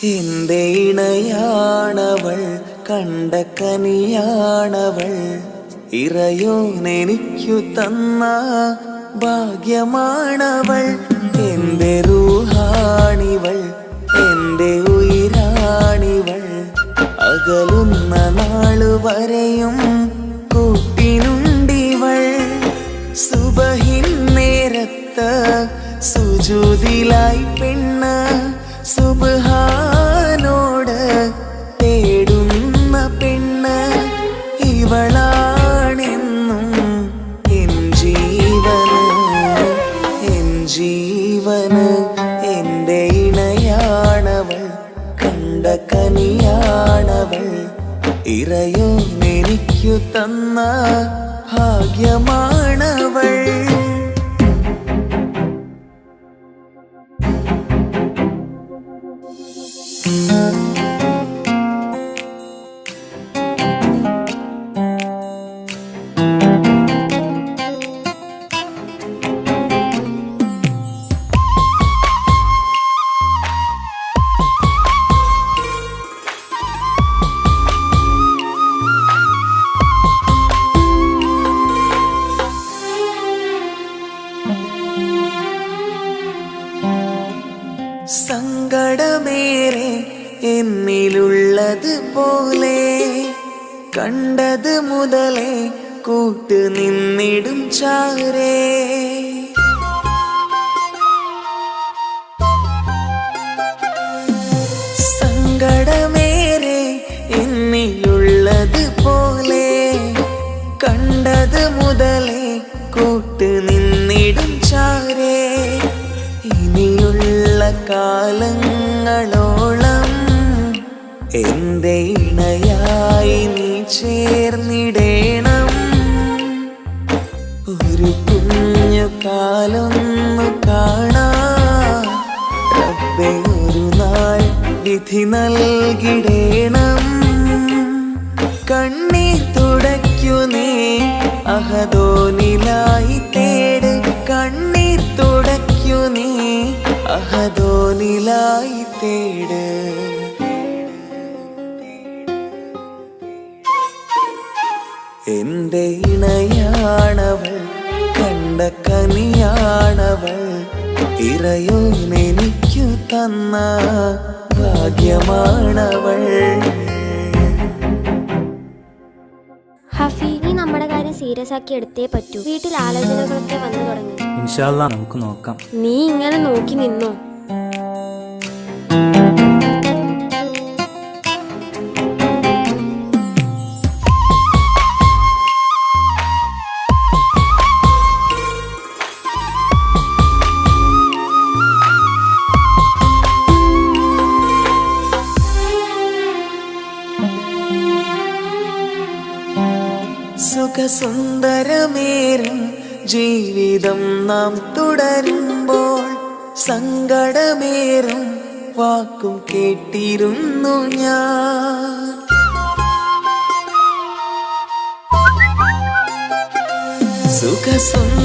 എന്റെ ഇണയാണവൾ, കണ്ട കനിയാണവൾ, ഇറയോനെനിക്കു തന്ന ഭാഗ്യമാണവൾ. എന്റെ റൂഹാണിവൾ, എന്റെ ഉയിരാണിവൾ, അകലുന്ന നാളു വരെയും കൂട്ടിനുണ്ടിവൾ. സുബഹിൻ നേരത്ത് സുജൂദിലായി പെണ്ണ് സുബ്ഹാനോട് തേടുന്ന പെണ്ണ് ഇവളാണെന്നും എൻ ജീവന്, എൻ ജീവന്. എന്റെ ഇണയാണവൾ, കണ്ട കനിയാണവൾ, ഇറയോനെനിക്കു തന്ന ഭാഗ്യമാണവൾ. സങ്കടമേറെ എന്നിലുള്ളത് പോലെ കണ്ടത് മുതലേ കൂട്ട് നിന്നിടും ചാരേ. സങ്കടമേറെ എന്നിലുള്ളത് പോലെ കണ്ടത് മുതലേ കൂട്ട് നിന്നിടും ചാരേ. ഇനിയുള്ള കാലങ്ങളോളം എന്റെ ഇണയായി നീ ചേർന്നിടേണം. ഒരു കുഞ്ഞു കാലൊന്നു കാണാൻ റബ്ബേ ഒരു നാൾ വിധി നൽകിടേണം. കണ്ണീർ തുടയ്ക്കു നീ അഹദോനിലായി തേട്, കണ്ണീർ തുടയ്ക്കു നീ അഹദോനിലായി തേട്. എന്റെ ഇണയാണവൾ, കണ്ട കനിയാണവൾ, ഇറയോനെനിക്കു തന്ന ഭാഗ്യമാണവൾ. ഹഫി, നീ നമ്മുടെ കാര്യം സീരിയസ് ആക്കി എടുത്തേ പറ്റൂ. വീട്ടിൽ ആലോചനകളൊക്കെ വന്നു തുടങ്ങി. ഇൻഷാ അല്ലാഹ് നമുക്ക് നോക്കാം. നീ ഇങ്ങനെ നോക്കി നിന്നോ? സുഖസുന്ദരമേറും ജീവിതം നാം തുടരുമ്പോൾ സങ്കടമേറും വാക്കും കേട്ടിരുന്നു ഞാൻ.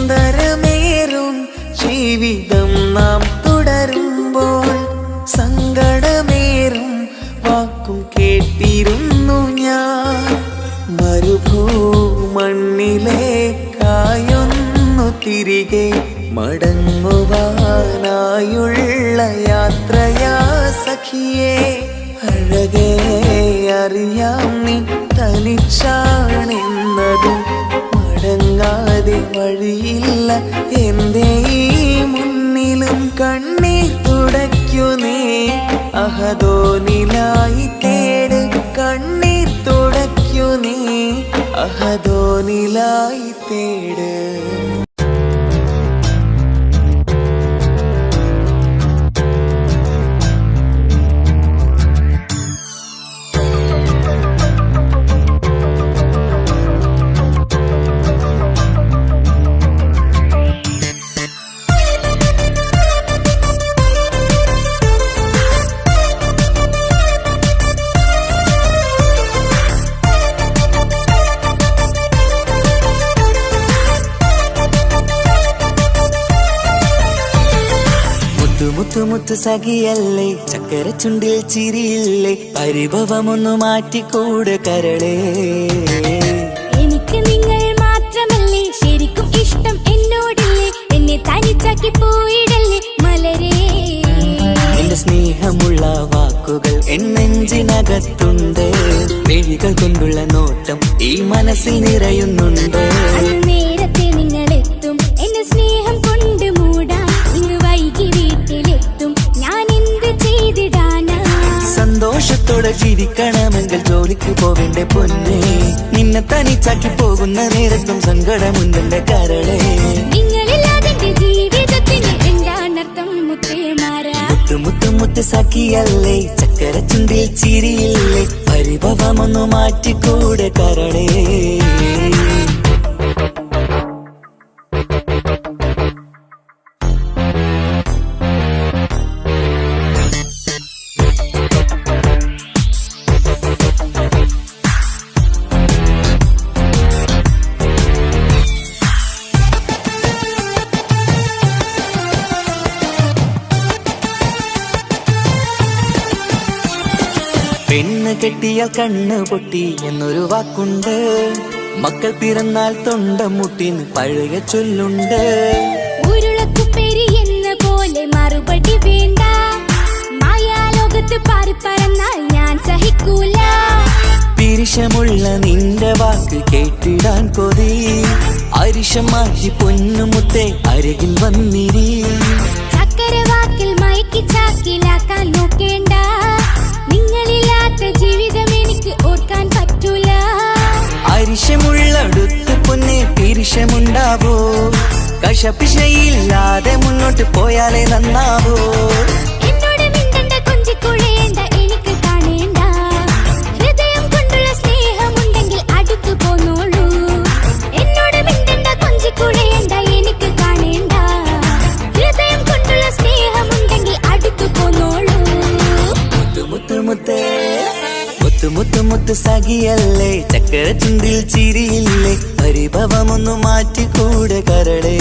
സുഖസുന്ദരമേറും ജീവിതം നാം തുടരുമ്പോൾ സങ്കടമേറും വാക്കും കേട്ടിരുന്നു ഞാൻ. മരുഭൂമണ്ണിലേക്കായൊന്നു തിരികെ മടങ്ങുവാനായുള്ള യാത്രയാ സഖിയേ. അഴകേ അറിയാം നീ തനിച്ചാണെന്നതും മടങ്ങാതെ വഴിയില്ല എന്റെ ഈ മുന്നിലും. കണ്ണീർ തുടയ്ക്കു നീ അഹദോനിലായി തേട്, കണ്ണീർ തുടയ്ക്കു നീ അഹദോനിലായി തേട്. മുത്തു മുത്തു മുത്തു സഖിയല്ലേ, ചക്കര ചുണ്ടിൽ ചിരിയില്ലേ, പരിഭവമൊന്നു മാറ്റിക്കൂടെ കരളേ. എനിക്ക് നിങ്ങൾ മാത്രമല്ലേ ശരിക്കും ഇഷ്ടം എന്നോടില്ലേ, എന്നെ തനിച്ചാക്കി പോയിടല്ലേ മലരേ. എന്റെ സ്നേഹമുള്ള വാക്കുകൾ എന്നെഞ്ചിനകത്തുണ്ട്, മിഴികൾ കൊണ്ടുള്ള നോട്ടം ഈ മനസ്സിൽ നിറയുന്നുണ്ട്. അന്ന് നേരത്തെ നിങ്ങളെത്തും എന്നെ സ്നേഹം കൊണ്ട് മൂടാൻ, ഇന്ന് വൈകി വീട്ടിലെത്തും ഞാൻ എന്ത് ചെയ്തിടാനാ. സന്തോഷത്തോടെ ജീവിക്കണമെങ്കിൽ ജോലിക്ക് പോവേണ്ട പൊന്നേ, നിന്നെ തനിച്ചാക്കി പോകുന്ന നേരത്തും സങ്കടമുണ്ടെന്റെ കരളേ. നിങ്ങളില്ലാതെ എന്റെ ജീവിതത്തിന് എന്താണർത്ഥം മുത്തേമാരാ. മുത്തു മുത്തു മുത്തു സഖിയല്ലേ, ചക്കര ചുണ്ടിൽ ചിരിയില്ലേ, പരിഭവമൊന്നു മാറ്റിക്കൂടെ കരളേ. പെണ്ണ് കെട്ടിയാൽ കണ്ണ് പൊട്ടി എന്നൊരു വാക്കുണ്ട്, മക്കൾ പിറന്നാൽ തൊണ്ട മുട്ടിന് പഴയ ചൊല്ലുണ്ട്. ഉരുളക്കുപ്പേരി എന്ന പോലെ മറുപടി വേണ്ട, മായാലോകത്ത് പാറി പറന്നാൽ ഞാൻ സഹിക്കൂല. പിരിശമുള്ള നിന്റെ വാക്ക് കേട്ടിടാൻ കൊതി, അരിശം മാറ്റി പൊന്നുമുത്തേ അരികിൽ വന്നിരി. ചക്കര വാക്കിൽ മയക്കി ചാക്കിലാക്കാൻ നോക്കേണ്ട, നിങ്ങളില്ലാത്ത ജീവിതം എനിക്ക് ഓർക്കാൻ പറ്റൂല. അരിശമുള്ളടുത്ത് പൊന്നെ പിരിശമുണ്ടാവോ, കശപിശയില്ലാതെ മുന്നോട്ട് പോയാലേ നന്നാവോ. എന്നോട് മിണ്ടണ്ട കൊഞ്ചിക്കുഴയേണ്ട എനിക്ക് കാണേണ്ട, ഹൃദയം കൊണ്ടുള്ള സ്നേഹമുണ്ടെങ്കിൽ അടുത്തു പോന്നോളൂ. എന്നോട് മിണ്ടണ്ട കൊഞ്ചിക്കുഴയേണ്ട എനിക്ക് കാണേണ്ട, ഹൃദയം കൊണ്ടുള്ള സ്നേഹമുണ്ടെങ്കിൽ അടുത്തു പോന്നോളൂ. മുത്തു മുത്ത് മുത്തു മുത്തു മുത്തു സഖിയല്ലേ, ചക്കര ചുണ്ടിൽ ചിരിയില്ലേ, പരിഭവമൊന്നു മാറ്റിക്കൂടെ കരളേ.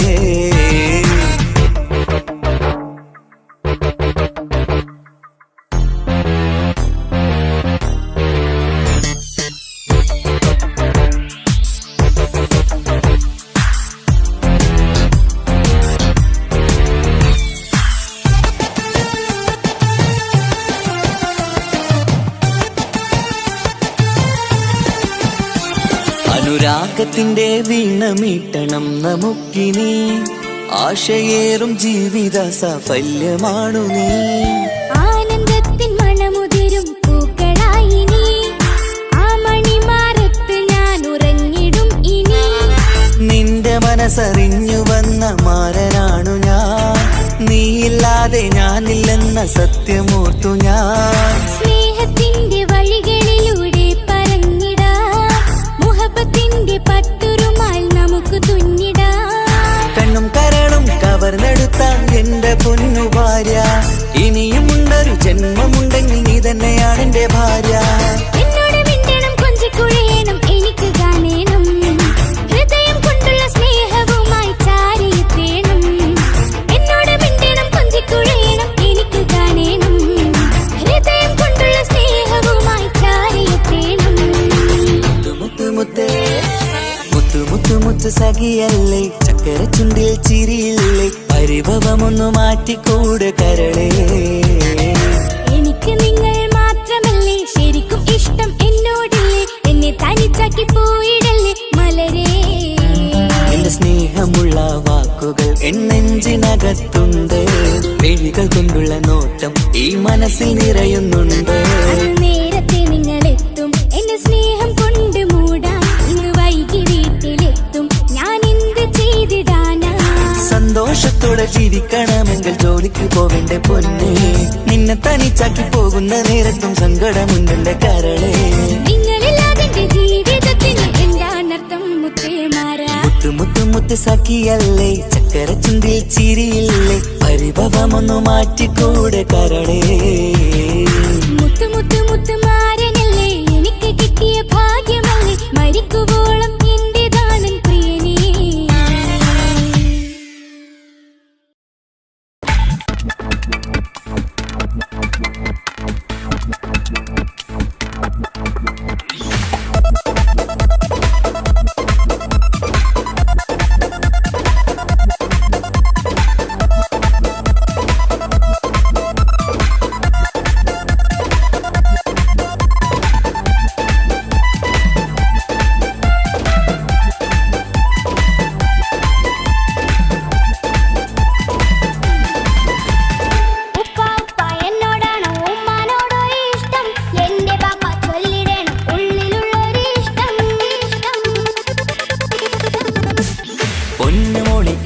അനുരാഗത്തിന്റെ വീണമീട്ടണം നമുക്കിനി, ആശയേറും ജീവിത സാഫല്യമാണു നീ. ആനന്ദത്തിൻ മണമുതിരും പൂക്കളായി നീ, ആ മണിമാറത്ത് ഞാൻ ഉറങ്ങിടും ഇനി. നിന്റെ മനസ്സറിഞ്ഞു വന്ന മാരനാണു ഞാൻ, നീയില്ലാതെ ഞാനില്ലെന്ന സത്യമോർത്തു ഞാൻ. സ്നേഹത്തിന്റെ വഴികളിലൂടെ പറഞ്ഞിടാം, മുഹബത്തിന്റെ പട്ടുറുമാൽ നമുക്ക് തുന്നിടാം. കണ്ണും കരളും കവർന്നെടുത്ത എന്റെ പൊന്നു ഭാര്യ, ഇനിയുമുണ്ടൊരു ജന്മമുണ്ടെങ്കിൽ നീ തന്നെയാണ് എന്റെ ഭാര്യ. എന്നോട് മിണ്ടണം കൊഞ്ചിക്കുഴയണം എനിക്ക് കാണേണം, ഹൃദയം കൊണ്ടുള്ള സ്നേഹവുമായി ചാരിയെത്തേണം. എന്നോട് മിണ്ടണം കൊഞ്ചിക്കുഴയണം എനിക്ക് കാണേണം, ഹൃദയം കൊണ്ടുള്ള സ്നേഹവുമായി ചാരിയെത്തേണം. മുത്തു മുത്തേ മുത്തു മുത്തു മുത്തു സഖിയല്ലേ, ചക്കര ചുണ്ടിൽ ചിരിയില്ലേ, പരിഭവമൊന്നു മാറ്റിക്കൂടെ കരളേ. എനിക്ക് നിങ്ങൾ മാത്രമല്ലേ ശരിക്കും ഇഷ്ടം എന്നോടില്ലേ, എന്നെ തനിച്ചാക്കി പോയിടല്ലേ മലരേ. എന്റെ സ്നേഹമുള്ള വാക്കുകൾ എന്നെഞ്ചിനകത്തുണ്ട്, മിഴികൾ കൊണ്ടുള്ള നോട്ടം ഈ മനസ്സിൽ നിറയുന്നുണ്ട്. അന്ന് നേരത്തെ നിങ്ങളെത്തും എന്നെ സ്നേഹം കൊണ്ട് മൂടാൻ, ഇന്ന് വൈകി വീട്ടിലെത്തും ഞാൻ എന്ത് ചെയ്തിടാനാ. സന്തോഷത്തോടെ ജീവിക്കണമെങ്കിൽ ജോലിക്ക് പോവേണ്ട പൊന്നേ, നിന്നെ തനിച്ചാക്കി പോകുന്ന നേരത്തും സങ്കടമുണ്ടെന്റെ കരളേ. നിങ്ങളില്ലാതെ എന്റെ ജീവിതത്തിന് എന്താണർത്ഥം മുത്തേമാരാ. മുത്തു മുത്തു മുത്തു സഖിയല്ലേ, ചക്കര ചുണ്ടിൽ ചിരിയില്ലേ, പരിഭവമൊന്നു മാറ്റിക്കൂടെ കരളേ. മുത്തു മുത്തു മുത്തുമാരനല്ലേ എനിക്ക് കിട്ടിയ ഭാഗ്യമല്ലേ, മരിക്കുവോളം എന്റേതാണൻ പ്രിയനേ.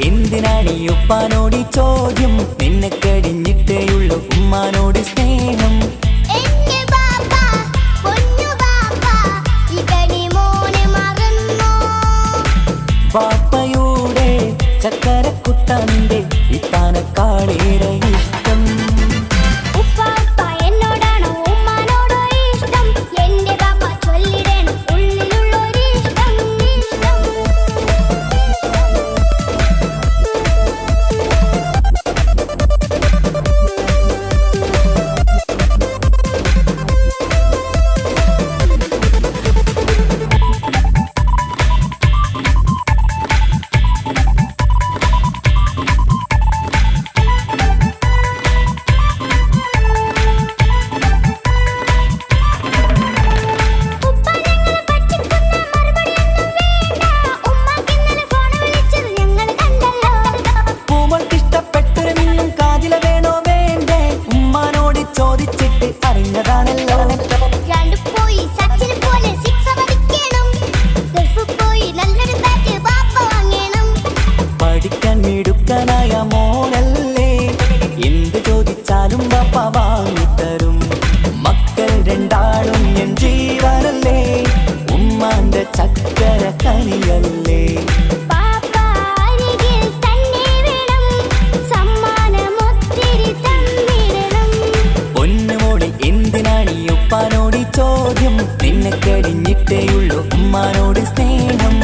എന്തിനാണ് ഈ ഉപ്പാനോട് ചോദ്യം? നിന്നെ കഴിഞ്ഞിട്ടേയുള്ളൂ ഉമ്മാനോട് സ്നേഹം. പാപ്പയുടെ ചക്കരക്കുട്ടന്റെ ഇത്താനക്കാളേറെ ഇഷ്ടം. പഠിക്കാൻ മോനല്ലേ, എന്ത് ചോദിച്ചാലും പാപ്പ വാങ്ങിത്തരും. മക്കൾ രണ്ടാളും എൻ ജീവനല്ലേ, ഉമ്മാന്റെ ചക്കര കനിയല്ലേ. പൊന്നുമോളെ എന്തിനാണ് ഈ ഉപ്പാനോട് ചോദ്യം? നിന്നെ കഴിഞ്ഞിട്ടേയുള്ളൂ ഉമ്മാനോട് സ്നേഹം.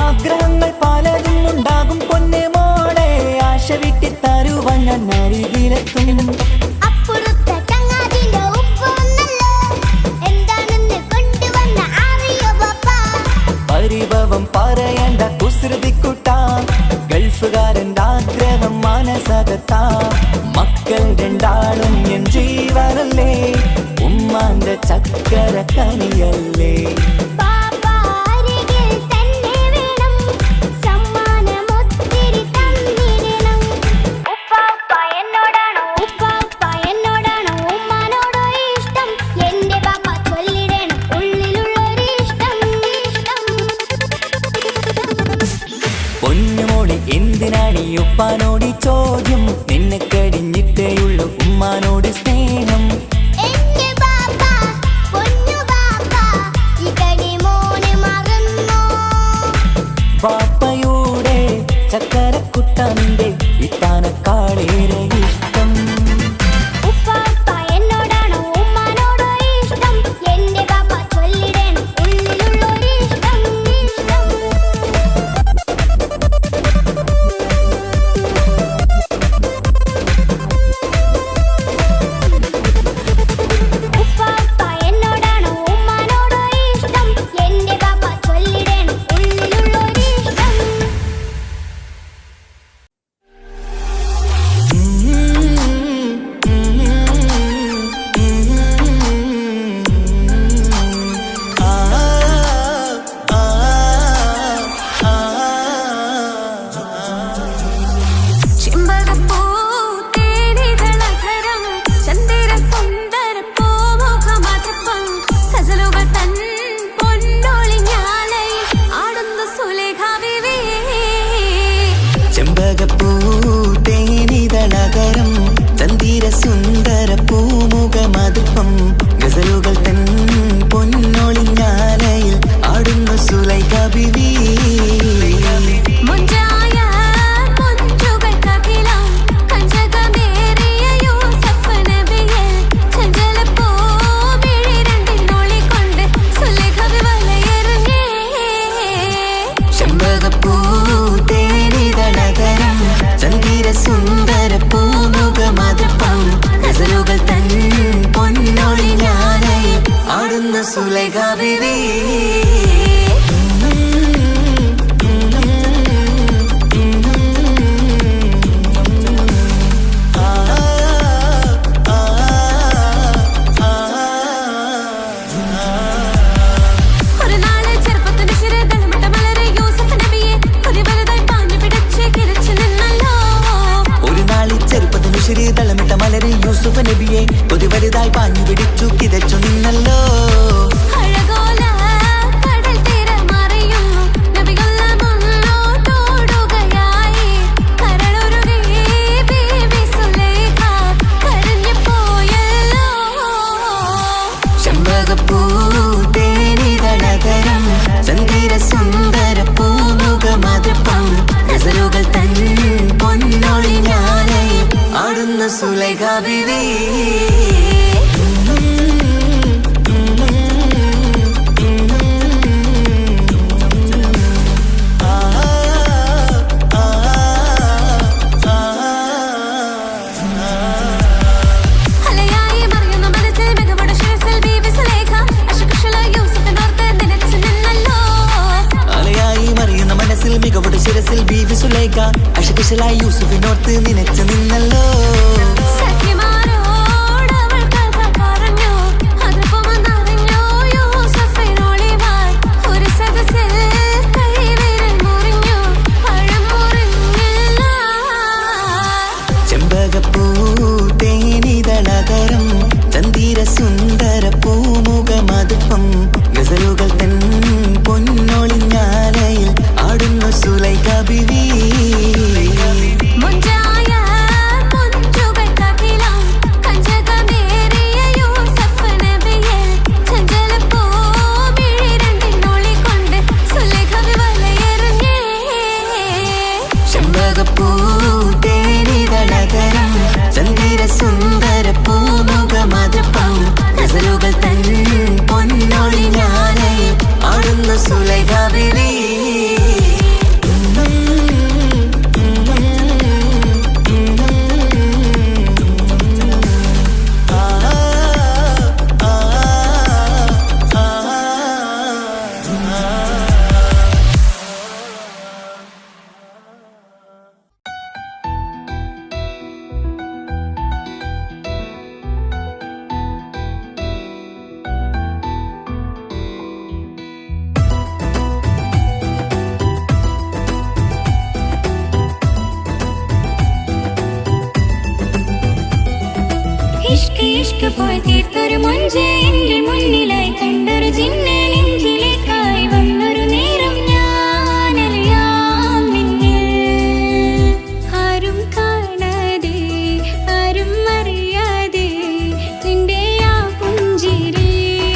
ആഗ്രഹങ്ങൾ പലതും ഉണ്ടാകും പൊന്നെ മോളെ, ആശ വിട്ടി തരുവാൻ ഞാൻ അരികിലെത്തും. പരിഭവം പറയണ്ട കുസൃതിക്കുട്ട, ഗൾഫുകാരൻ്റെ ആഗ്രഹം മനസ്സകത്താ. മക്കൾ രണ്ടാളും എൻ ജീവനല്ലേ, ഉമ്മാന്റെ ചക്കര കനിയല്ലേ. പൊന്നുമോളെ എന്തിനാണ് ഈ ഉപ്പാനോട് ചോദ്യം? നിന്നെ കഴിഞ്ഞിട്ടേയുള്ളൂ ഉമ്മാനോട് സ്നേഹം. പാപ്പയുടെ ചക്കരക്കുട്ടന്റെ ഇത്താനക്കാളേറെ ഇഷ്ടം. ചെമ്പകപ്പൂ തേനിതളകരം ചന്ദിര സുന്ദര പൂമുഖമതുപ്പം ഗസലുകൾ തൻ പൊന്നൊളിഞ്ഞാലയിൽ ആടുന്നു സുലൈഖ ബീവി. സുന്ദര പൂമുഖമതുപ്പം ഗസലുകൾ തൻ പൊന്നൊളിഞ്ഞാലയിൽ ആടുന്ന സുലൈഖ ബീവി. തളമിട്ട മലരെ യൂസുഫ് നബിയെ കൊതി വലുതായി പാഞ്ഞു പിടിച്ചു കിതച്ചു നിന്നല്ലോ. ചെമ്പകപ്പൂ തേനിതളകരം ചന്ദിര സുന്ദര പൂമുഖമതുപ്പം ഗസലുകൾ തൻ പൊന്നൊളിഞ്ഞാലയിൽ ആടുന്ന സുലൈഖ ബീവി. മികവുടെ ശിരസിൽ ബീവി സുലൈഖ അശകുശലായി യൂസുഫിനോർത്ത് നിനച്ചു നിന്നല്ലോ. ചെമ്പകപ്പൂ തേനിതളകരം ചന്ദിര സുന്ദര പൂമുഖമതുപ്പം ഗസലുകൾ തൻ പൊന്നൊളിഞ്ഞാലയിൽ ആടുന്നു സുലൈഖ ബീവി. ചെമ്പകപ്പൂ തേനിതളകരം ചന്ദിര സുന്ദര പൂമുഖമതുപ്പം ഗസലുകൾ തൻ പൊന്നൊളിഞ്ഞാലയിൽ ആടുന്നു സുലൈഖ ബീവി. ഇഷ്ക് പോയി തീർത്തൊരു മൊഞ്ച് എന്റെ മുന്നിലായി കണ്ടൊരു ജിന്നെ നെഞ്ചിലേക്കായി വന്നൊരു നേരം ഞാനലിയാം നിന്നിൽ. ആരും കാണാതെ ആരും അറിയാതെ നിന്റെ ആ പുഞ്ചിരി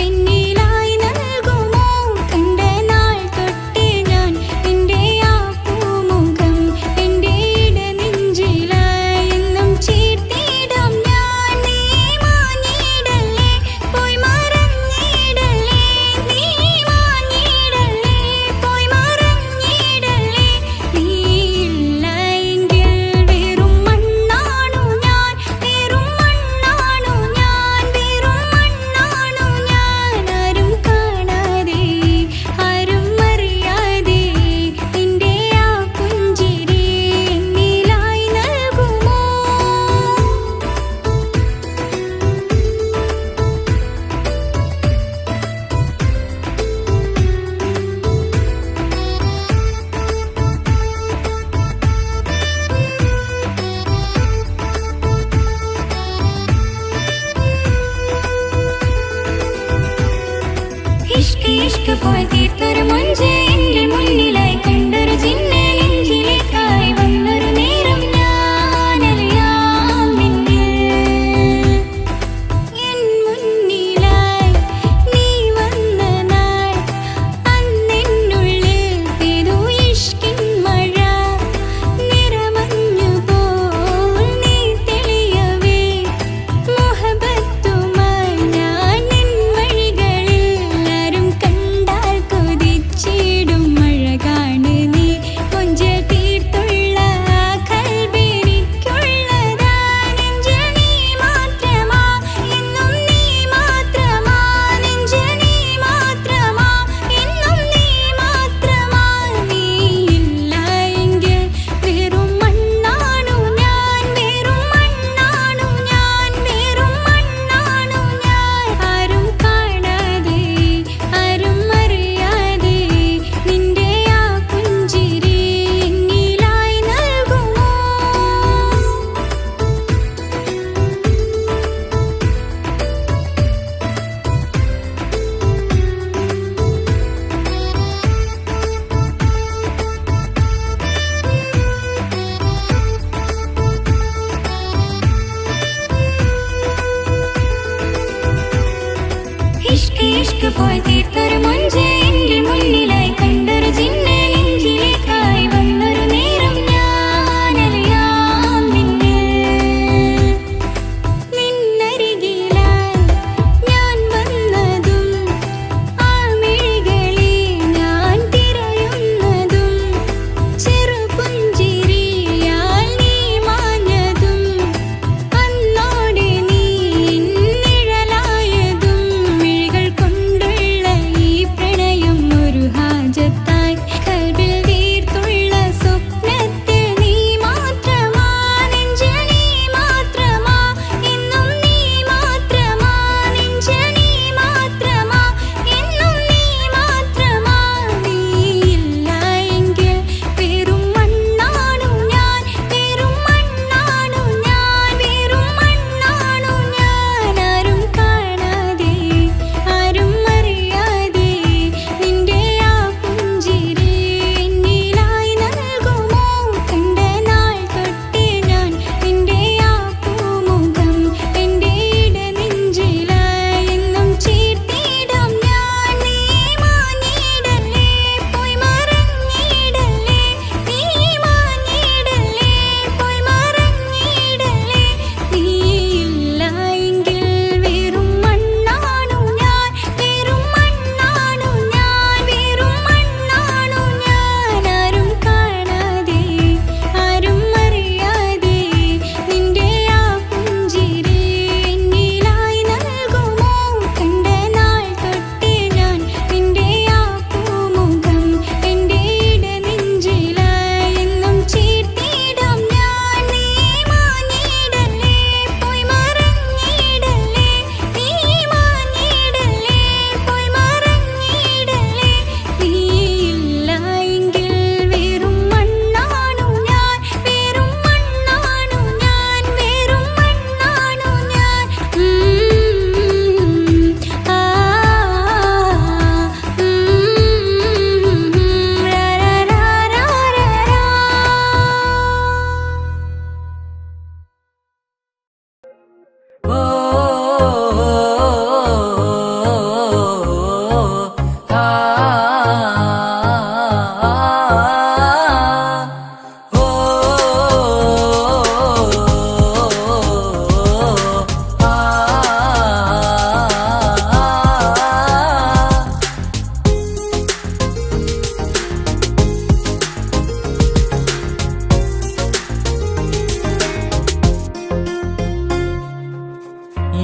എന്നിലായി നൽകുമോ? കണ്ട നാൾ തൊട്ടേ ഞാൻ നിന്റെ ആ പൂമുഖം എന്റെ ഇടനെഞ്ചിലായി എന്നും ചേർത്തിടാം ഞാൻ. നീ മാഞ്ഞിടല്ലേ പോയി മറഞ്ഞിടല്ലേ നീ പോയി തീർത്തൊരു മൊഞ്ച് എന്റെ മുന്നിലായി കണ്ടൊരു ജിന്നെ നെഞ്ചിലേക്കായി വന്നൊരു നേരം ഞാനറിയാം നിന്നരികിലായി ഞാൻ വന്നതും ആ മിഴികളെ ഞാൻ തിരയുന്നതും ചെറുപുഞ്ചിരിയാൽ നീ മാഞ്ഞതും അന്നോടെ നീ നിഴലായതും മിഴികൾ കൊണ്ടുള്ള ഈ പ്രണയം ഒരു ഹാജത്തായി കൽബിൽ തീർത്തുള്ള സ്വപ്നത്തിൽ നീ മാത്രമാ നെഞ്ചിൽ നീ മാത്രമാ എന്നും നീ മാത്രമാ നെഞ്ചിൽ നീ മാത്രമാ എന്നും നീ മാത്രമാ നീയില്ല എങ്കിൽ വെറും മണ്ണാണു ഞാൻ വെറും മണ്ണാണു ഞാൻ വെറും മണ്ണാണു ഞാൻ ആരും കാണാതെ ആരും അറിയാതെ നിന്റെ ആ പുഞ്ചിരി എന്നിലായി നൽകുമോ കണ്ട നാൾ തൊട്ടേ ഞാൻ നിന്റെ ആ പൂമുഖം എന്റെ ഇടനെഞ്ചിലായി എന്നും ചേർത്തിടാം ഞാൻ നീ മാഞ്ഞിടല്ലേ പോയി മറഞ്ഞിടല്ലേ നീ മാഞ്ഞിടല്ലേ പോയി മറഞ്ഞിടല്ലേ നീയില്ല എങ്കിൽ വെറും മണ്ണാണു ഞാൻ വെറും മണ്ണാണു ഞാൻ വെറും മണ്ണാണു ഞാൻ ആരും കാണാതെ ആരും അറിയാതെ നിന്റെ ആ പുഞ്ചിരി എന്നിലായി നൽകുമോ കണ്ട നാൾ തൊട്ടേ ഞാൻ നിന്റെ ആ പൂമുഖം എന്റെ ഇടനെഞ്ചിലായി എന്നും ചേർത്തിടാം ഞാൻ നീ മാഞ്ഞിടല്ലേ പോയി മറഞ്ഞിടല്ലേ നീ മാഞ്ഞിടല്ലേ പോയി മറഞ്ഞിടല്ലേ നീയില്ല എങ്കിൽ വെറും മണ്ണാണു ഞാൻ വെറും മണ്ണാണു ഞാൻ വെറും മണ്ണാണു ഞാൻ ഓ ആ ഓ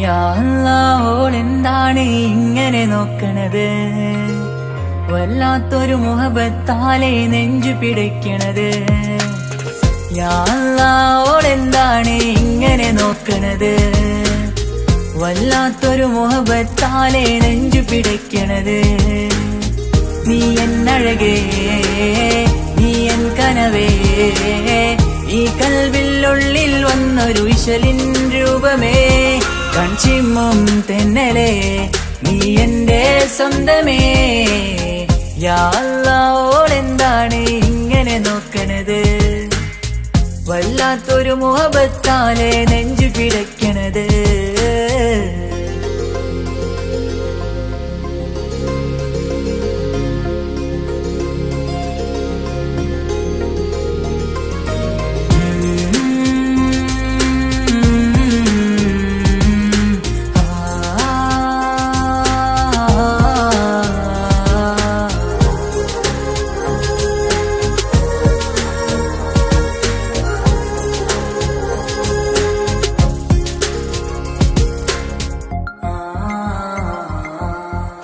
യാ അല്ലാഹ്, ഓളെന്താണ് ഇങ്ങനെ നോക്കണത്? വല്ലാത്തൊരു മുഹബത്താലെ നെഞ്ചു പിടിക്കണത്. യാ അല്ലാഹ്, ഓളെന്താണ് ഇങ്ങനെ നോക്കണത്? വല്ലാത്തൊരു മുഹബത്താലെ നെഞ്ചു പിടിക്കണത്. നീ എന്നഴകേ, നീ എൻ കനവേ, ഈ കൽവിനുള്ളിൽ വന്നൊരു വിശലിൻ രൂപമേ, കൺചിമ്മും തെന്നലേ, നീ എന്റെ സ്വന്തമേ. യാ അല്ലാഹ്, ഓളെന്താണ് ഇങ്ങനെ നോക്കണത്? വല്ലാത്തൊരു മുഹബത്താലെ നെഞ്ചു പിടയ്ക്കണത്.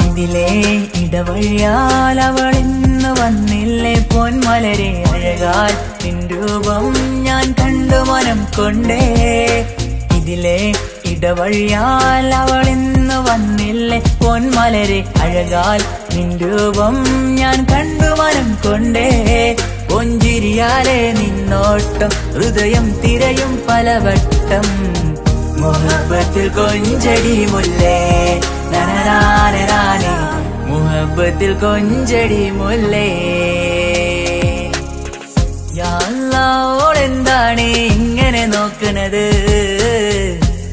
ഇതിലെ ഇടവഴിയാൽ അവളിന്ന് വന്നില്ലേ പൊന്മലരെ, അഴകാൽ നിൻ രൂപം ഞാൻ കണ്ടു മനം കൊണ്ടേ. ഇതിലെ ഇടവഴിയാൽ അവളിന്ന് വന്നില്ലേ പൊന്മലരെ, അഴകാൽ നിൻ രൂപം ഞാൻ കണ്ടു മനം കൊണ്ടേ. പൊഞ്ചിരിയാലെ നിന്നോട്ടം ഹൃദയം തിരയും പലവട്ടം, മുഹബത്തിൽ കൊഞ്ചടി മുല്ലേ നനനാനേ, മുഹബത്തിൽ കൊഞ്ചടി മുല്ലേ. യാ അല്ലാഹ്, ഓളെന്താണ് ഇങ്ങനെ നോക്കണത്?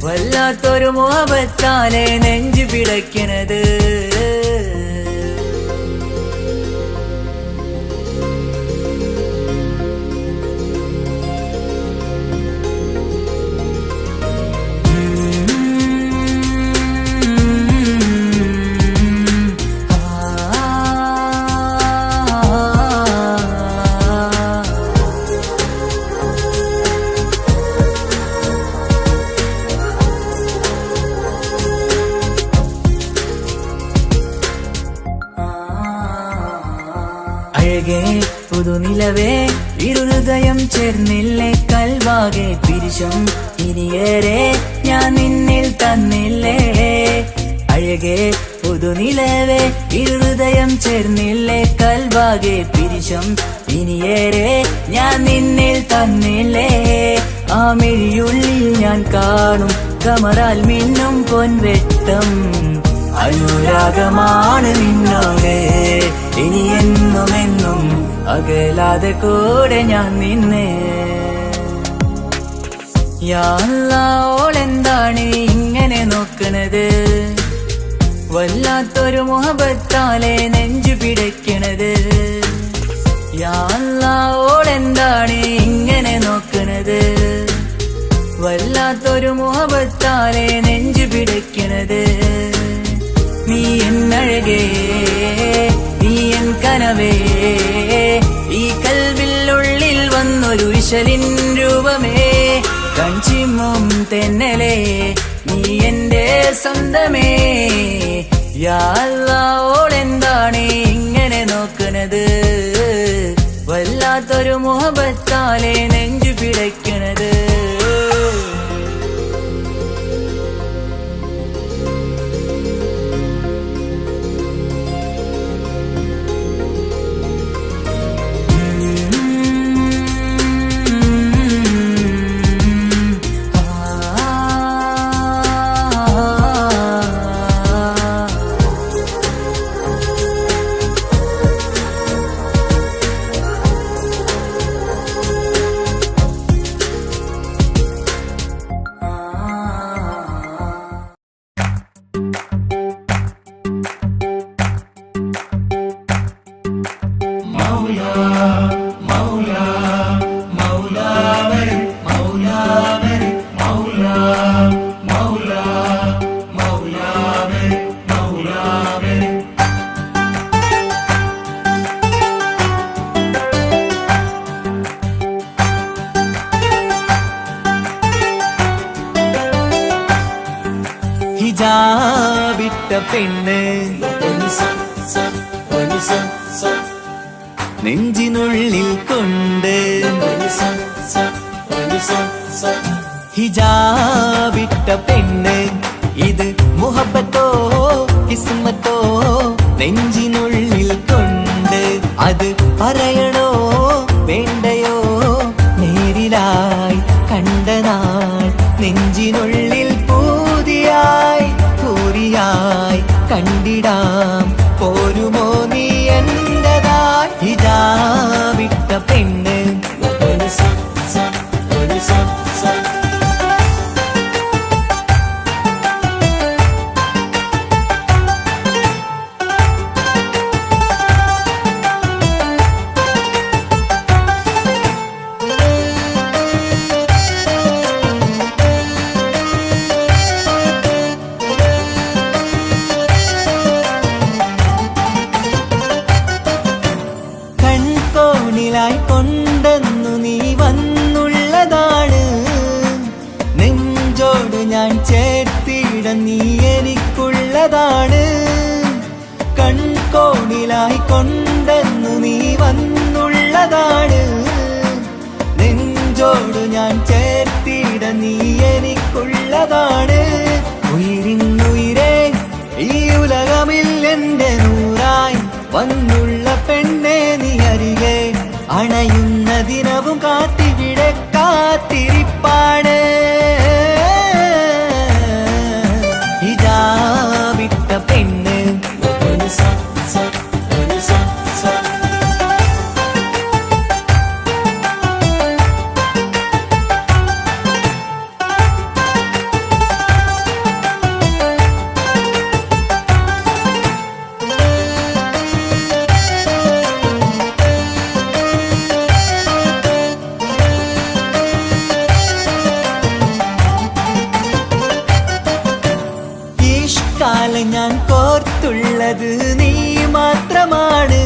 വല്ലാത്തൊരു മുഹബത്താലെ നെഞ്ചു പിടയ്ക്കണത്. പുതുനിലവേ ഇരുഹൃദയം ചേർന്നില്ലേ കൽവാകെ പിരിശം ഇനിയേറെ ഞാൻ നിന്നിൽ തന്നില്ലേ അഴകേ പുതുനിലവേ ഇരുഹൃദയം ചേർന്നില്ലേ കൽവാകെ പിരിശം ഇനിയേറെ ഞാൻ നിന്നിൽ തന്നില്ലേ ആ മിഴിയുള്ളിൽ ഞാൻ കാണും കമറാൽ മിന്നും പൊൻവെട്ടം അനുരാഗമാണ് നിന്നോട് ഇനി എന്നുമെന്നും അകലാതെ കൂടെ ഞാൻ നിന്നെ യാ അല്ലാഹ് ഓളെന്താണ് ഇങ്ങനെ നോക്കണത് വല്ലാത്തൊരു മുഹബത്താലെ നെഞ്ചു പിടയ്ക്കണത് യാ അല്ലാഹ് ഓളെന്താണ് ഇങ്ങനെ നോക്കണത് വല്ലാത്തൊരു മുഹബത്താലെ നെഞ്ചു പിടയ്ക്കണത് നീ എന്നഴകേ നീ എൻ കനവേ ഈ കൽവിനുള്ളിൽ വന്നൊരു വിശലിൻ രൂപമേ കഞ്ചിമ്മും തെന്നലേ നീ എന്റെ സ്വന്തമേ യാ അല്ലാഹ് ഓളെന്താണ് ഇങ്ങനെ നോക്കണത് വല്ലാത്തൊരു മുഹബത്താലെ നെഞ്ചു പിടയ്ക്കണത് ഹിജാബിട്ട പെണ്ണ് നെഞ്ചിനുള്ളിൽ കൊണ്ട് ഹിജാബിട്ട പെണ്ണ് ഇത് മുഹബത്തോ കിസ്മത്തോ നെഞ്ചിനുള്ളിൽ കൊണ്ട് അത് പറയണോ വേണ്ടയോ നേരിലായി കണ്ട നാൾ നെഞ്ചിനുള്ളിൽ പൂതിയായി പൂരിയായി കണ്ടിടാം പോരുമോ നീ എന്റതായി ഹിജാബിട്ട പെണ്ണ് കൺകോണിലായി കൊണ്ടെന്നു നീ വന്നുള്ളതാണ് നെഞ്ചോട് ഞാൻ ചേർത്തിട നീ എനിക്കുള്ളതാണ് കൺകോണിലായി കൊണ്ടെന്നു നീ വന്നുള്ളതാണ് നെഞ്ചോട് ഞാൻ ചേർത്തിട നീ എനിക്കുള്ളതാണ് ഉയിരിന്നുയിരേ ഈ ഉലകമിൽ എന്റെ നൂറായി വന്നുള്ള പെണ്ണെ നീ അരികെ അണയുന്ന ദിനവും കാത്തിവിടെ കാത്തിരിപ്പാണ് ഹിജാബിട്ട പെണ്ണ് ഞാൻ കോർത്തുള്ളത് നീ മാത്രമാണ്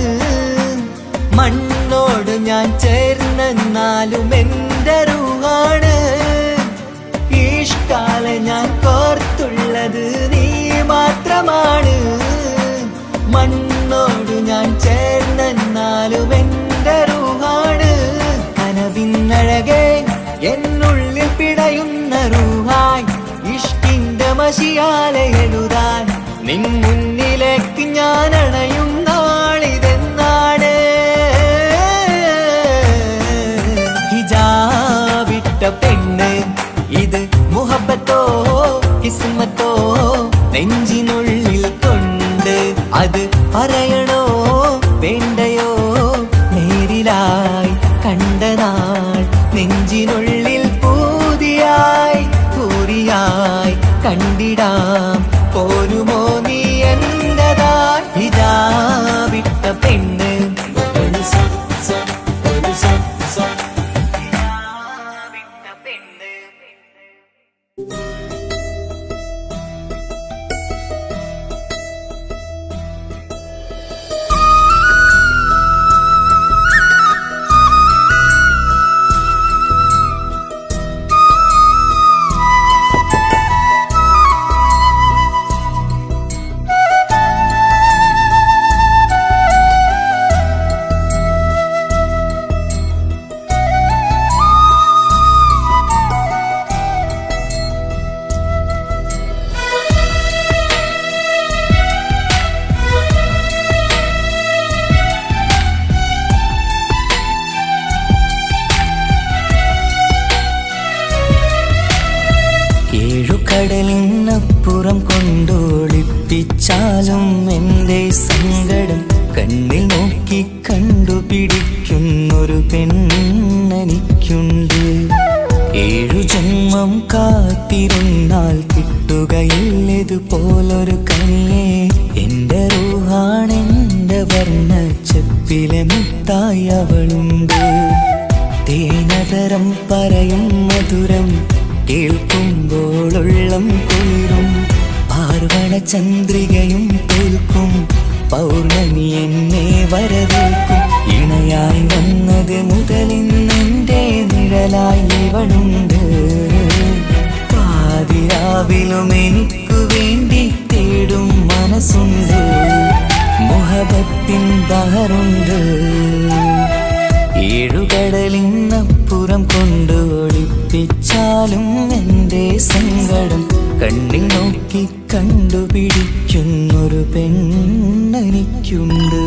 മണ്ണോട് ഞാൻ ചേർന്നെന്നാലും എന്റെ റൂഹാണ് ഈഷ്കാല ഞാൻ കോർത്തുള്ളത് നീ മാത്രമാണ് മണ്ണോട് ഞാൻ ചേർന്നെന്നാലും എന്റെ റൂഹാണ് മുഹബത്തിനഴകെ എന്നുള്ളിൽ പിടയുന്ന റൂഹായ് ഇഷ്കിന്റെ മഷിയാലെ എഴുതാൻ നിൻ മുന്നിലേക്ക് ഞാൻ അണയും നാളിതെന്നാണ്. ഹിജാബിട്ട പെണ്ണ് ഇത് മുഹബത്തോ കിസ്മത്തോ നെഞ്ചിനുള്ളിൽ കൊണ്ട് അത് പറയണോ വേണ്ടയോ നേരിലായി കണ്ട നാൾ നെഞ്ചിനുള്ളിൽ പൂതിയായി പൂരിയായി കണ്ടിടാം പോരുമോ നീ എന്റതായി. ഹിജാബിട്ട പെണ്ണ് കടലിനപ്പുറം കൊണ്ടോളിപ്പിച്ചാലും എൻ്റെ സങ്കടം കണ്ണിൽ നോക്കി കണ്ടുപിടിക്കുന്നൊരു പെണ്ണെനിക്കുണ്ട്. 7 ജന്മം കാത്തിരുന്നാൽ കിട്ടുകയില്ലതുപോലൊരു കനിയെ എൻ്റെ റൂഹാണെൻ്റെ വർണ്ണച്ചപ്പിലെ മുത്തായി അവളുണ്ട്. തേനതരം പറയും മധുരം കേൾക്കുമ്പോളുള്ളം കുളിരും പാർവണ ചന്ദ്രികയും തോൽക്കും പൗർണമി എന്നെ വരവേൽക്കും. ഇണയായി വന്നത് മുതലിന്നെൻ്റെ നിഴലായി ഇവളുണ്ട്. പാതിരാവിലും എനിക്കു വേണ്ടി തേടും മനസ്സുണ്ട്. മുഹബത്തിൻ ബഹറുണ്ട്. 7 കടലിനപ്പുറം കൊണ്ട് ഒളിപ്പിച്ചാലും എൻ്റെ സങ്കടം കണ്ണിൽ നോക്കി കണ്ടുപിടിക്കുന്നൊരു പെണ്ണെനിക്കുണ്ട്.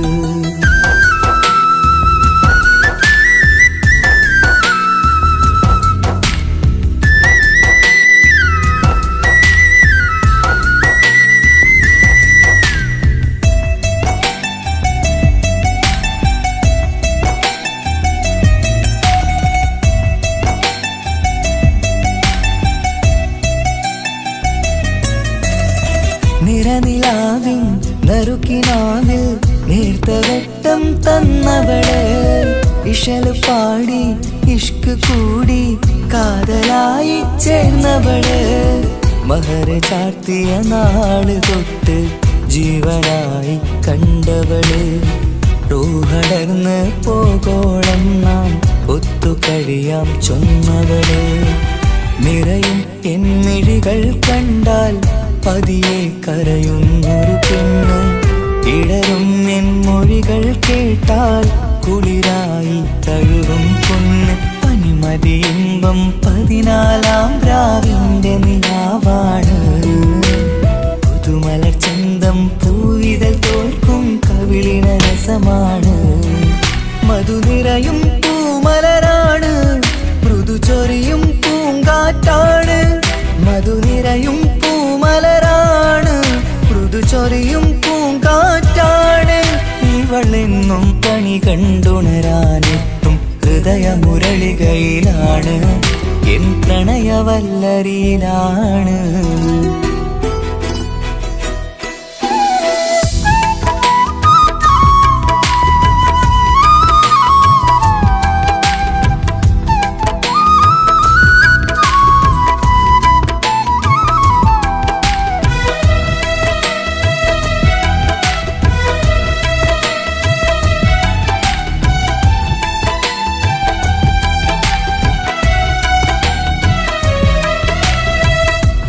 നിറനിലാവിൻ നറുക്കിനാവിൽ നേർത്ത വെട്ടം തന്നവള് ഇശല് പാടി ഇഷ്ക് കൂടി കാതലായി ചേർന്നവള് മഹർ ചാർത്തിയ നാള് തൊട്ട് ജീവനായി കണ്ടവള് റൂഹടർന്ന് പോകോളം നാം ഒത്തു കഴിയാം ചൊന്നവള് നിറയും എന്നിഴികൾ കണ്ടാൽ പതിയെ കരയുന്നൊരു പെണ്ണ് ഇടറും എൻ മൊഴികൾ കേട്ടാൽ കുളിരായി തഴുകും പൊന്ന് പനിമതി ഇമ്പം 14-ാം രാവിന്റെ നിലാവാണ് പുതുമലർ ചന്തം പൂവിതൽ തോൽക്കും കവിളിന രസമാണ് മധു നിറയും പൂമലരാണ് മൃദു ചൊരിയും പൂങ്കാറ്റാണ് മധു നിറയും പൂമലരാണ് മൃദു ചൊരിയും പൂങ്കാറ്റാണ് ഇവളെന്നും കണി കണ്ടുണരാനെത്തും ഹൃദയമുരളികയിലാണ് എൻ പ്രണയവല്ലരിയിലാണ്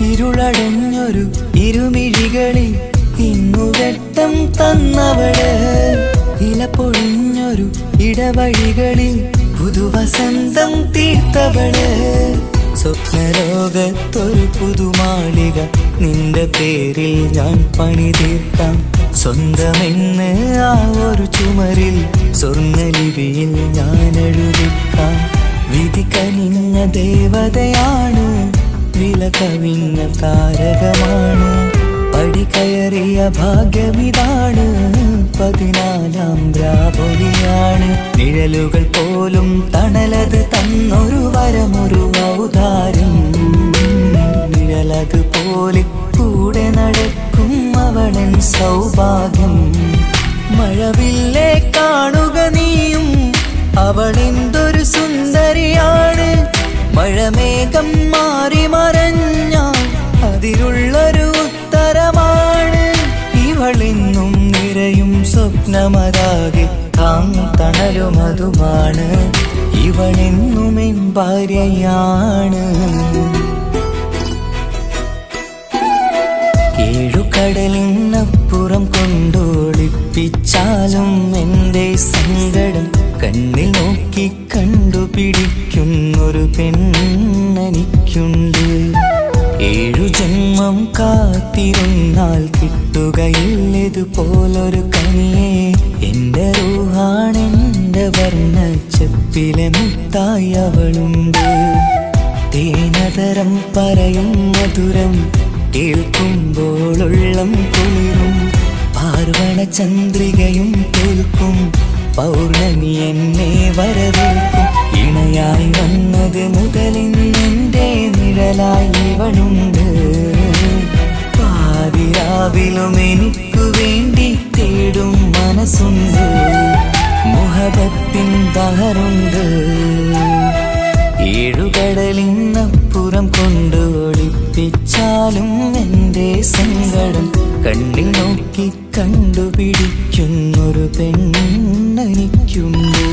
ഇരുളടഞ്ഞൊരു ഇരുമിഴികളിൽ ഇന്നുവെട്ടം തന്നവള് ഇല പൊഴിഞ്ഞൊരു ഇടവഴികളിൽ പുതുവസന്തം തീർത്തവള് സ്വപ്നലോകത്തൊരു പുതുമാളിക നിന്റെ പേരിൽ ഞാൻ പണി തീർക്കാം സ്വന്തമെന്ന് ആ ഒരു ചുമരിൽ സ്വർണ്ണലിപിയിൽ ഞാൻ എഴുതിക്കാം വിധി കനിഞ്ഞ ദേവതയാണ് വില കവിഞ്ഞ താരകമാണ് പടി കയറിയ ഭാഗ്യമിതാണ് 14ാം രാപൊലിയാണ് നിഴലുകൾ പോലും തണലത് തന്നൊരു വരമൊരു ഔദാര്യം നിഴലത് പോലെ കൂടെ നടക്കും അവളൻ സൗഭാഗ്യം മഴവില്ലേ കാണുക നീയും അവളെന്തൊരു സുന്ദരിയാണ് മഴമേഘം മാറി മറഞ്ഞാൽ അതിലുള്ളൊരു ഉത്തരമാണ് ഇവളെന്നും നിറയും സ്വപ്നമതാകെ തണലുമതുമാണ് ഇവളെന്നും എൻ ഭാര്യയാണ് ഏഴുകടലിനപ്പുറം കൊണ്ടോളിപ്പിച്ചാലും എൻ്റെ സങ്കടം കണ്ണിൽ നോക്കി കണ്ടുപിടിക്കുന്നൊരു പെണ്ണെനിക്കുണ്ട് 7 ജന്മം കാത്തിരുന്നാൽ കിട്ടുകയില്ലതുപോലൊരു കനിയെ എൻ്റെ റൂഹാണെൻ്റെ വർണ്ണച്ചപ്പിലെ മുത്തായി അവളുണ്ട് തേനതരം പറയും മധുരം കേൾക്കുമ്പോളുള്ളം കുളിരും പാർവണ ചന്ദ്രികയും തോൽക്കും പൗർണമി എന്നെ വരവേൽക്കും ഇണയായി വന്നത് മുതലിന്നെൻ്റെ നിഴലായി ഇവളുണ്ട് പാതിരാവിലും എനിക്കു വേണ്ടി തേടും മനസ്സുണ്ട് മുഹബത്തിൻ ബഹറുണ്ട് ഏഴുകടലിനപ്പുറം കൊണ്ട് ഒളിപ്പിച്ചാലും എൻ്റെ സങ്കടം കണ്ണിൽ നോക്കി കണ്ടുപിടിക്കുന്നൊരു പെണ്ണെനിക്കുണ്ട്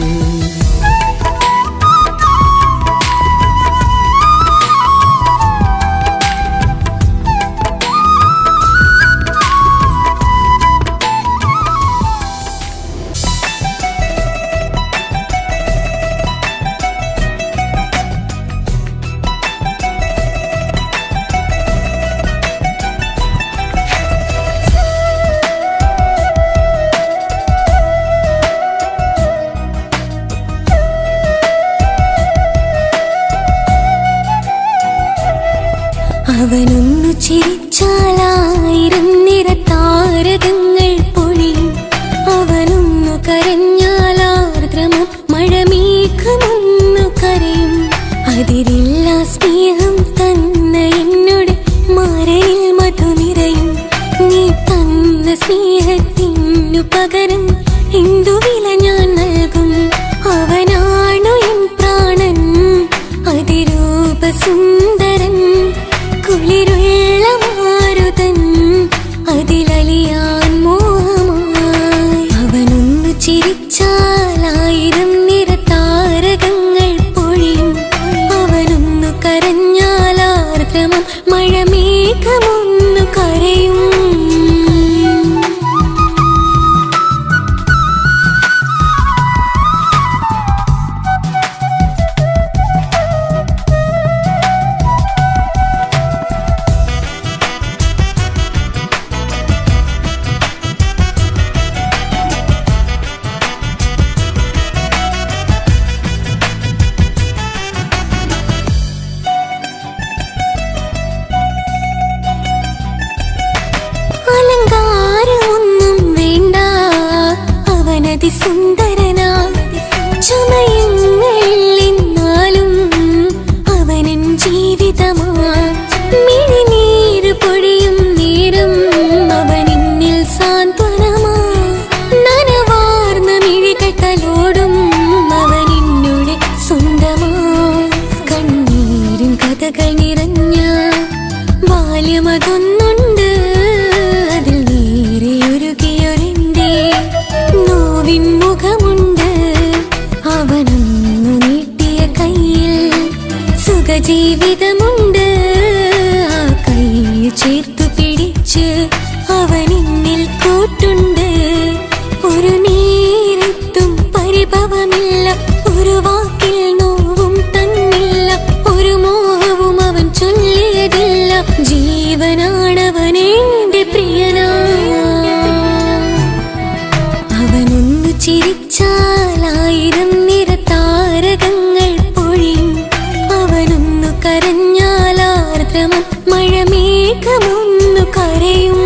അവനൊന്നു ചിരിച്ചാലായിരം നിറതാരകങ്ങൾ പൊഴിയും അവനൊന്നു കരഞ്ഞാലാർദ്രമം മഴമേഘമൊന്നു കരയും അതിരില്ല സ്നേഹം തന്ന എന്നോട് മാരനിൽ മധു നിറയും നീ തന്ന സ്നേഹത്തിനു പകരം എന്തു വില ഞാൻ നൽകും അവനാണു എൻ പ്രാണൻ അതിരൂപസുന്ദരൻ കുളിരുള്ള മാരുതൻ അതിലലിയാൻ മോഹമായി അവനൊന്നു ചിരിച്ചാലായിരം നിറതാരകങ്ങൾ പൊഴിയും അവനൊന്നു കരഞ്ഞാലാർദ്രമം മഴമേഘമൊന്നു കരയും സുന്ദരനാ ചമയങ്ങളിന്നാലും അവനൻ ജീവിതമാ മിഴിനീര് പൊഴിയും നേരം അവനിന്നിൽ സാന്ത്വനമാ നനവാർന്ന മിഴികട്ടലോടും അവനിന്നോട് സ്വന്തമാ കണ്ണീരും കഥകൾ നിറഞ്ഞ ബാല്യമതൊന്നുണ്ട് അതിൽ നേരെയൊരുകിയൊരെന്റെ മുഖമുണ്ട് അവനൊന്നു നീട്ടിയ കയ്യിൽ സുഖജീവിതമുണ്ട് ആ കൈ ചേർത്തു പിടിച്ച് അവനിന്നിൽ കൂട്ടുണ്ട് ഒരു നേരത്തും പരിഭവമില്ല ഒരു വാക്കിൽ കരഞ്ഞാലാർദ്രമം മഴമേഘമൊന്നു കരയും.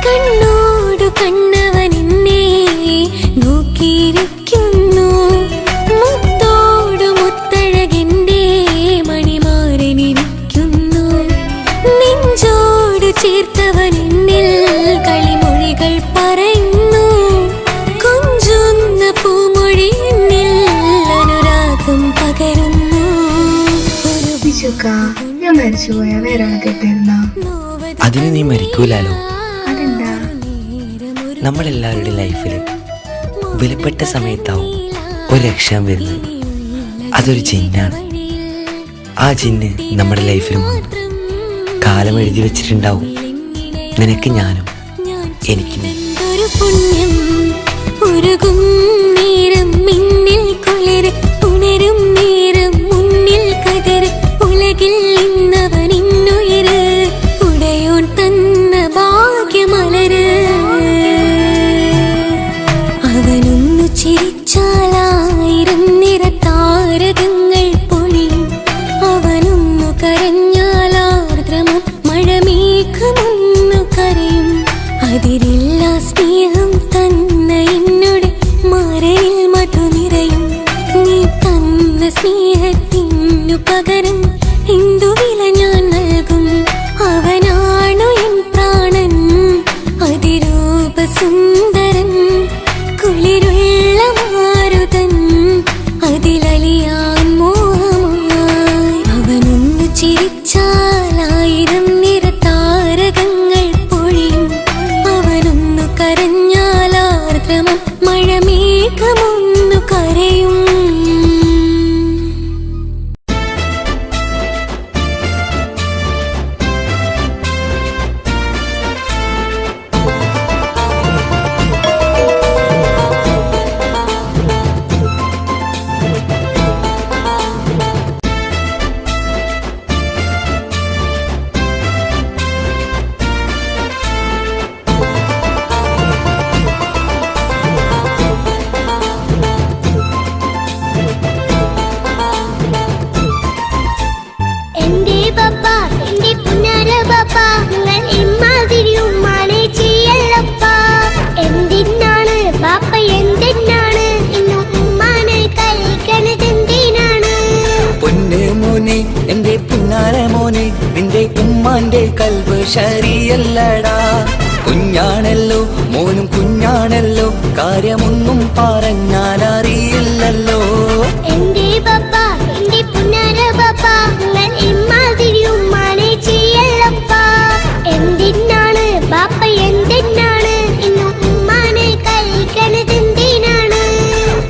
കണ്ണോടു കണ്ണവനെന്നെ നോക്കിയിരിക്കുന്നു, മുത്തോടു മുത്തഴകെന്റെ മണിമാരനിരിക്കുന്നു. നെഞ്ചോടു ചേർത്തവനെന്നിൽ കളിമൊഴികൾ പറയുന്നു, കൊഞ്ചുന്ന പൂമൊഴി എന്നിൽ അനുരാഗം പകരുന്നു. ഞാൻ മരിച്ചുപോയ വേറെ കേട്ടിരുന്ന അതിന് നീ മരിക്കൂലാലോ. അതെന്താ? നമ്മളെല്ലാവരുടെ ലൈഫിൽ വിലപ്പെട്ട സമയത്താവും ഒരു രക്ഷാൻ വരുന്നത്. അതൊരു ജിന്നാണ്. ആ ജിന്ന് നമ്മുടെ ലൈഫിലും വന്നു കാലം എഴുതി വെച്ചിട്ടുണ്ടാവും. നിനക്ക് ഞാനും എനിക്ക് നീ. പുണ്യം ഉരുകും നേരം മിന്നിൽ കുളിര് ഉണരും നേരം മുന്നിൽ കതിര് ഉലകിൽ ഇന്നവൻ ഇന്നുയര് ഉടയോൻ തന്ന ഭാഗ്യമലര്. അവനൊന്നു ചിരിച്ചാലായിരം നിറതാരകങ്ങൾ പൊഴിയും, അവനൊന്നു കരഞ്ഞാലാർദ്രമം മഴമേഘമൊന്നു കരയും. അതിരില്ല സ്നേഹം തന്ന എന്നോട് മരണിൽ മധു നിറയും. നീ തന്ന സ്നേഹത്തിനു പകരം എന്തു വില ഞാൻ നൽകും. അവനാണു എൻ പ്രാണൻ അതിരൂപസുന്ദരൻ, കുളിരുള്ള മാരുതൻ അതിലലിയാൻ മോഹമായി. അവനൊന്നു ചിരിച്ചാലായിരം നിറതാരകങ്ങൾ പൊഴിയും, അവനൊന്നു കരഞ്ഞാലാർദ്രമം മഴമേഘമൊന്നു കരയും. എന്റെ പപ്പ, എന്റെ പുന്നാര പപ്പ, നിങ്ങൾ ഇമ്മാതിരി ഉമ്മാനെ ചെയ്യല്ലപ്പ. എന്തിനാണ് പാപ്പ, എന്തിനാണ് ഇന്നും ഉമ്മാനെ കഴിക്കണതെന്തിനാണ്? പൊന്നു മോനെ എന്റെ പുന്നാര മോനെ, നിന്റെ ഉമ്മാന്റെ കൽബ് ശരിയല്ലടാ. കുഞ്ഞാണല്ലോ മോനും കുഞ്ഞാണല്ലോ, കാര്യമൊന്നും പറഞ്ഞാൽ അറിയില്ലല്ലോ. എന്റെ പപ്പ, എന്റെ പുന്നാര പപ്പ, നിങ്ങൾ ഇമ്മാതിരി ഉമ്മാനെ ചെയ്യല്ലപ്പ. എന്തിനാണ് പാപ്പ, എന്തിനാണ് ഇന്നും ഉമ്മാനെ കഴിക്കണതെന്തിനാണ്?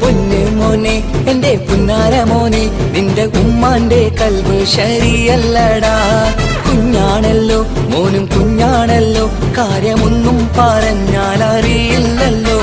പൊന്നു മോനെ എന്റെ പുന്നാര മോനെ, നിന്റെ ഉമ്മാന്റെ കൽബ് ശരിയല്ലടാ. കുഞ്ഞാണല്ലോ മോനും കുഞ്ഞാണല്ലോ, കാര്യമൊന്നും പറഞ്ഞാൽ അറിയില്ലല്ലോ.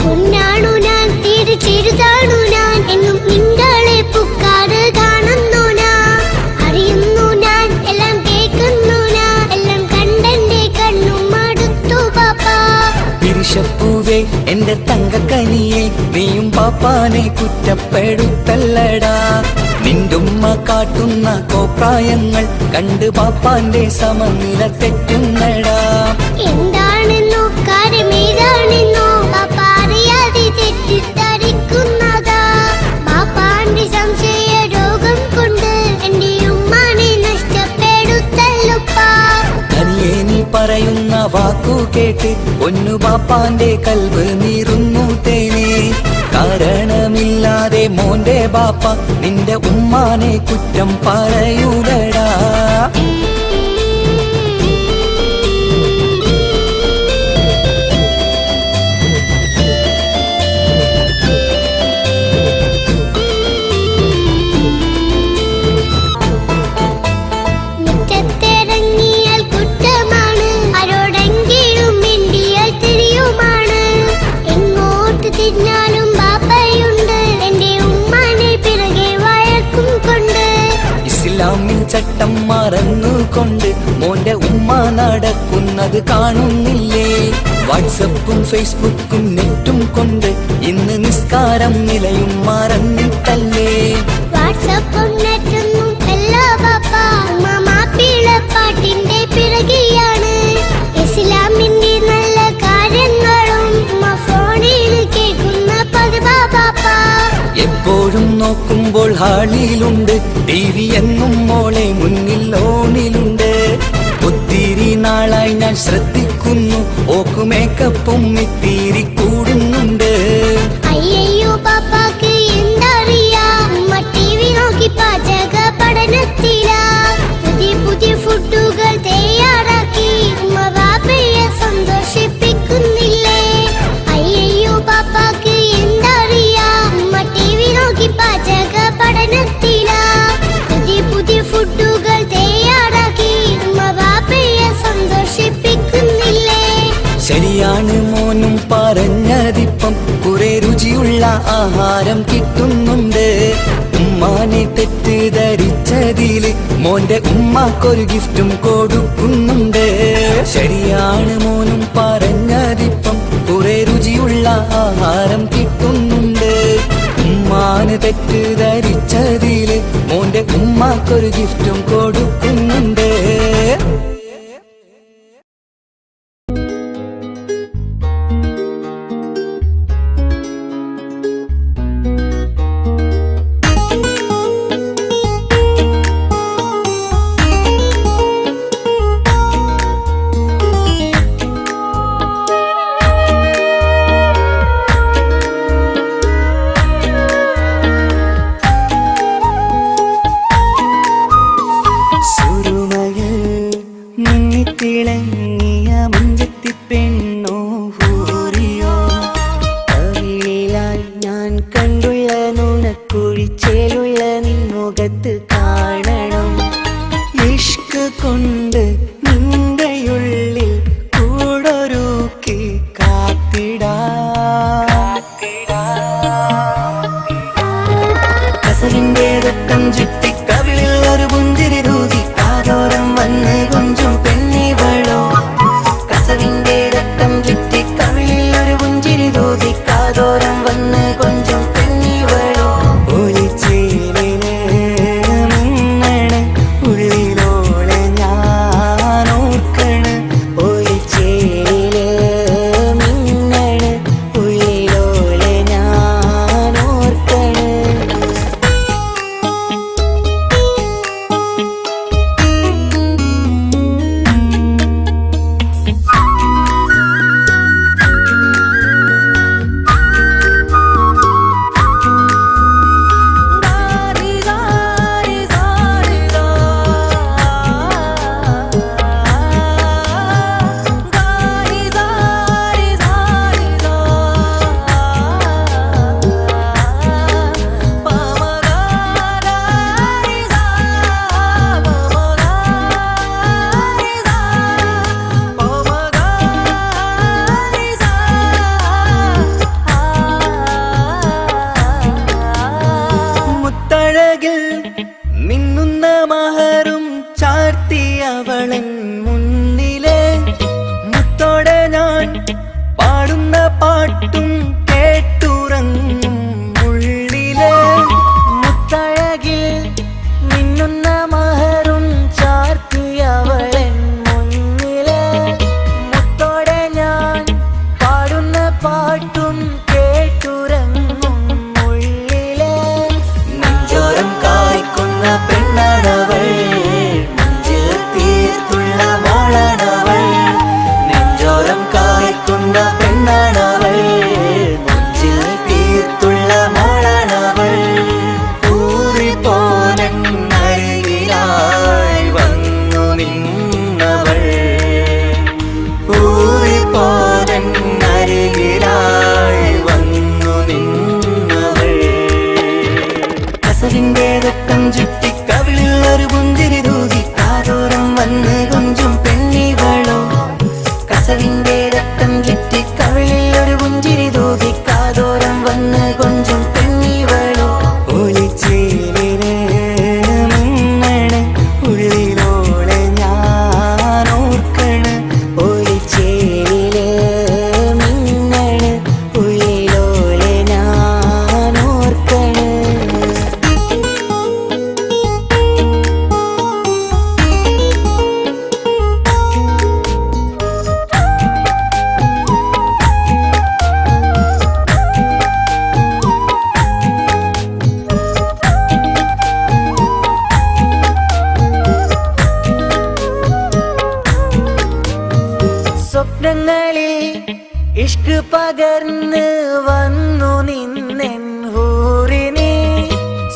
പൊന്നാണു ഞാൻ, തീരെ ചെറുതാണു ഞാൻ, എന്നും നിങ്ങളെ പുക്കാറ് കാണുന്നു ഞാൻ. അറിയുന്നു ഞാൻ, എല്ലാം കേൾക്കുന്നു ഞാൻ, എല്ലാം കണ്ടെന്റെ കണ്ണും മടുത്തു പാപ്പ. പിരിശപ്പൂവേ എന്റെ തങ്കക്കനിയെ, നീയും പാപ്പാനെ കുറ്റപ്പെടുത്തല്ലടാ. നിന്റുമ്മ കാട്ടുന്ന കോപ്രായങ്ങൾ കണ്ട് പാപ്പാന്റെ സമനില തെറ്റുന്നടാ. എന്താണെന്നോ കാര്യമേതാണെന്നോ പാപ്പ അറിയാതെ തെറ്റിദ്ധരിക്കുന്നതാ. പാപ്പാന്റെ സംശയ രോഗം കൊണ്ട് എന്റെ ഉമ്മാനെ നഷ്ടപ്പെടുത്തല്ലുപ്പാ. കനിയെ നീ പറയുന്ന വാക്കു കേട്ട് പൊന്നു പാപ്പാന്റെ കൽബ് നീറുന്നു തേനെ. കാരണമില്ലാതെ മോന്റെ ബാപ്പ നിന്റെ ഉമ്മാനെ കുറ്റം പറയൂലടാ. മോന്റെ ഉമ്മ നടക്കുന്നത് കാണുന്നില്ലേ? വാട്സപ്പും ഫേസ്ബുക്കും നെറ്റും കൊണ്ട് ഇന്ന് നിസ്കാരം നിലയും മറന്നിട്ടല്ലേ? വാട്സപ്പും നെറ്റൊന്നും അല്ല ബാപ്പ, മാപ്പിളപ്പാട്ടിന്റെ പിറകെയാണ്. ഇസ്ലാമിന്റെ നല്ല കാര്യങ്ങളും ഫോണിൽ കേൾക്കുന്ന പതിവാ ബാപ്പ. എപ്പോഴും നോക്കുമ്പോൾ ഹാളിലുണ്ട് TV എന്നും മോളെ മുന്നിൽ ഓണിലുണ്ട്. ഒത്തിരി നാളായി ഞാൻ ശ്രദ്ധിക്കുന്നു, ഓക്ക് മേക്കപ്പും ഇത്തിരി കൂടുന്നുണ്ട്. അയ്യോ പാപ്പാക്ക് എന്തറിയാ, TV നോക്കി പാചക പഠനത്തിലാ. പുതിയ പുതിയ ഫുഡുകൾ തയ്യാറാക്കി ബാപ്പയെ സന്തോഷിപ്പിക്കുന്നില്ലേ? അയ്യോ പാപ്പാക്ക് എന്തറിയാ, TV നോക്കി പാചക പഠനത്തിലാ. പുതിയ പുതിയ ഫുഡുകൾ തയ്യാറാക്കി ബാപ്പയെ സന്തോഷിപ്പിക്കുന്നില്ലേ? ശരിയാണ് മോനും പറഞ്ഞതിപ്പം, കുറെ രുചിയുള്ള ആഹാരം കിട്ടുന്നുണ്ട്. ഉമ്മാനെ തെറ്റിദ്ധരിച്ചതില് മോന്റെ ഉമ്മാക്കൊരു ഗിഫ്റ്റും കൊടുക്കുന്നുണ്ട്. ശരിയാണ് മോനും പറഞ്ഞതിപ്പം, കുറെ രുചിയുള്ള ആഹാരം കിട്ടുന്നുണ്ട്. ഉമ്മാനെ തെറ്റിദ്ധരിച്ചതില് മോന്റെ ഉമ്മാക്കൊരു ഗിഫ്റ്റും കൊടുക്കുന്നുണ്ട്. തിളങ്ങിയ മുഞ്ചത്തി പെണ്ണോ ഹൂറിയോ, കവിളിലായി ഞാൻ കണ്ടുള്ള നുണക്കുഴിച്ചേലുള്ള നിൻമുഖത്ത് കാണണം. ഇഷ്ക് കൊണ്ട് നിന്റെയുള്ളിൽ കൂടൊരുക്കി കാത്തിടാ. കസവിന്റെ രക്തം ചുറ്റി കവിളിൽ ഒരു പുഞ്ചിരി തൂകി കാതോരം വന്ന് കൊഞ്ചും പെണ്ണിവളോ. സ്വപ്നങ്ങളിൽ ഇഷ്ക് പകർന്ന് വന്നു നിന്നെൻ ഹൂറിനെ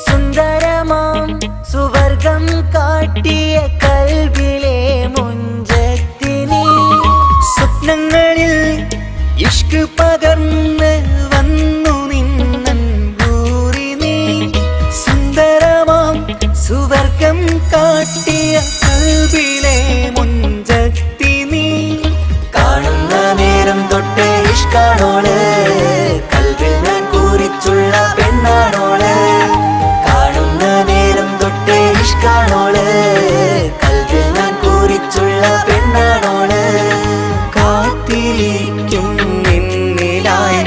സുന്ദരമാം സുവർഗം കാട്ടിയ കൽബിലെ മുഞ്ചത്തിനെ സ്വപ്നങ്ങളിൽ ഇഷ്ക് പകർന്ന് വന്നു നിന്നെൻ ഹൂറിനെ സുന്ദരമാം സുവർഗം കാട്ടിയ കൽബിലെ മുഞ്ചത്തിനെ കാണുന്ന നേരം തൊട്ട് ഇഷ്കാണോള് കൽവിൽ ഞാൻ കുറിച്ചുള്ള പെണ്ണാണോള് കാണുന്ന നേരം തൊട്ട് ഇഷ്കാണോള് കൽവിൽ ഞാൻ കുറിച്ചുള്ള പെണ്ണാണോള് കാത്തിരിക്കും നിന്നിലായി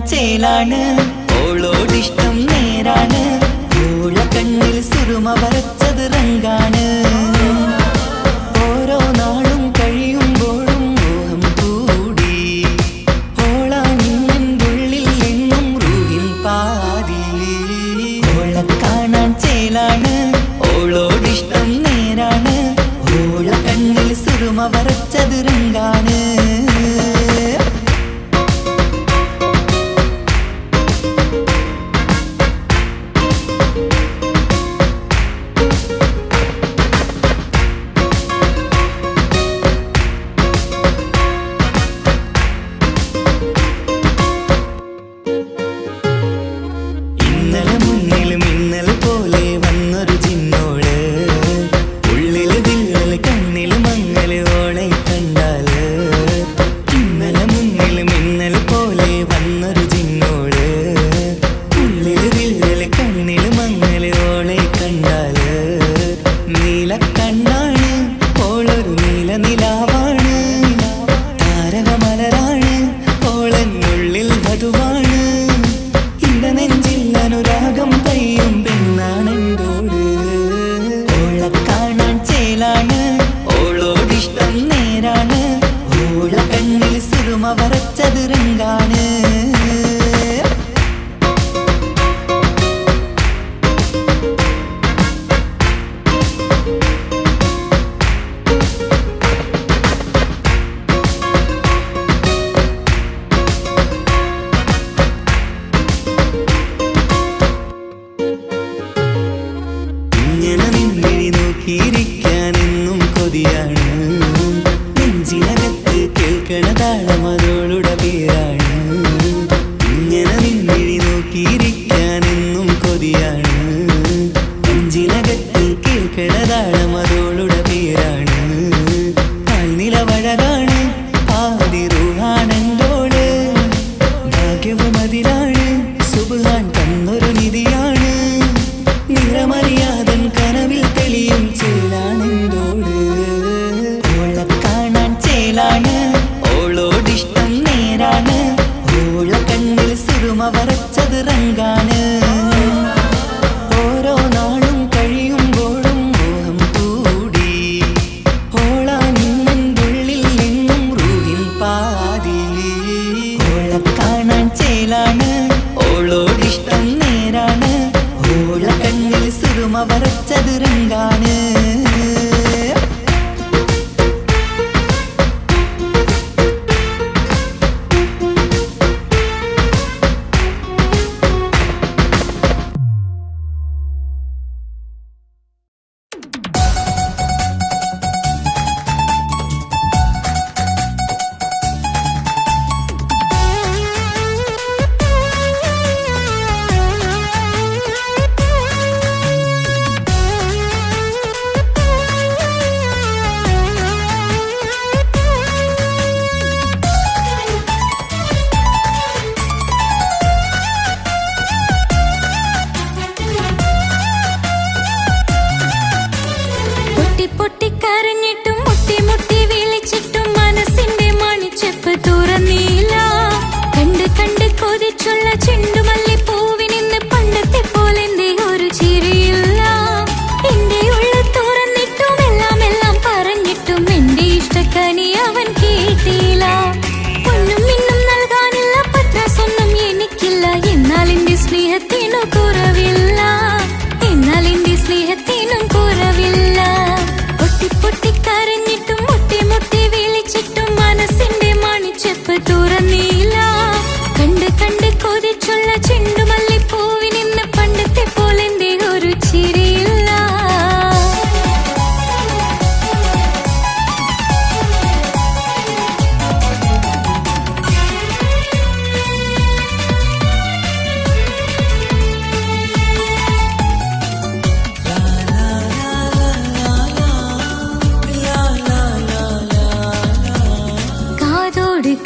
ചേലാണ് ഓളോടിഷ്ടം നേരാണ് ഓള കണ്ണിൽ സുറുമ വരച്ചത് റങ്കാണ് ഓരോ നാളും കഴിയുമ്പോഴും മോഹം കൂടി ഓളാനിന്നുള്ളിൽ എന്നും റൂഹിൻ പാതി ഓള കാണാൻ ചേലാണ് ഓളോടിഷ്ടം നേരാണ് ഓള കണ്ണിൽ സുറുമ വരച്ചത് റങ്കാണ് വരച്ചത് റങ്കാണ് ഇങ്ങനെ നിന്നിഴി നോക്കിയിരിക്കാനെന്നും കൊതിയാണ് നെഞ്ചിനകത്ത് കേൾക്കണ താളമതോളുടെ പേരാണ് ഇങ്ങനെ നിന്നിഴി നോക്കിയിരിക്കാനെന്നും കൊതിയാണ് നെഞ്ചിനകത്ത് കേൾക്കണ താളമതോളുടെ പേരാണ് കാൽനിലവഴകാണ് ആദിറൂഹാണെന്തോട് ഭാഗ്യവും അതിലാണ് സുബ്ഹാൻ തന്നൊരു നിധിയാണ് നിറമറിയാതൻ കനവിൽ തെളിയും ചേലാണെന്തോട് ഓള കാണാൻ ചേലാണ് ഓളോടിഷ്ടം നേരാണ് ഓള കണ്ണിൽ സുറുമ വരച്ചത് റങ്കാണ് ഓരോ നാളും കഴിയുമ്പോഴും മോഹം കൂടി ഓളാനിന്നുള്ളിൽ എന്നും റൂഹിൻ പാതി ഓള കാണാൻ ചേലാണ് ഓളോടിഷ്ടം നേരാണ് ഓള കണ്ണിൽ സുറുമ വരച്ചത് റങ്കാണ്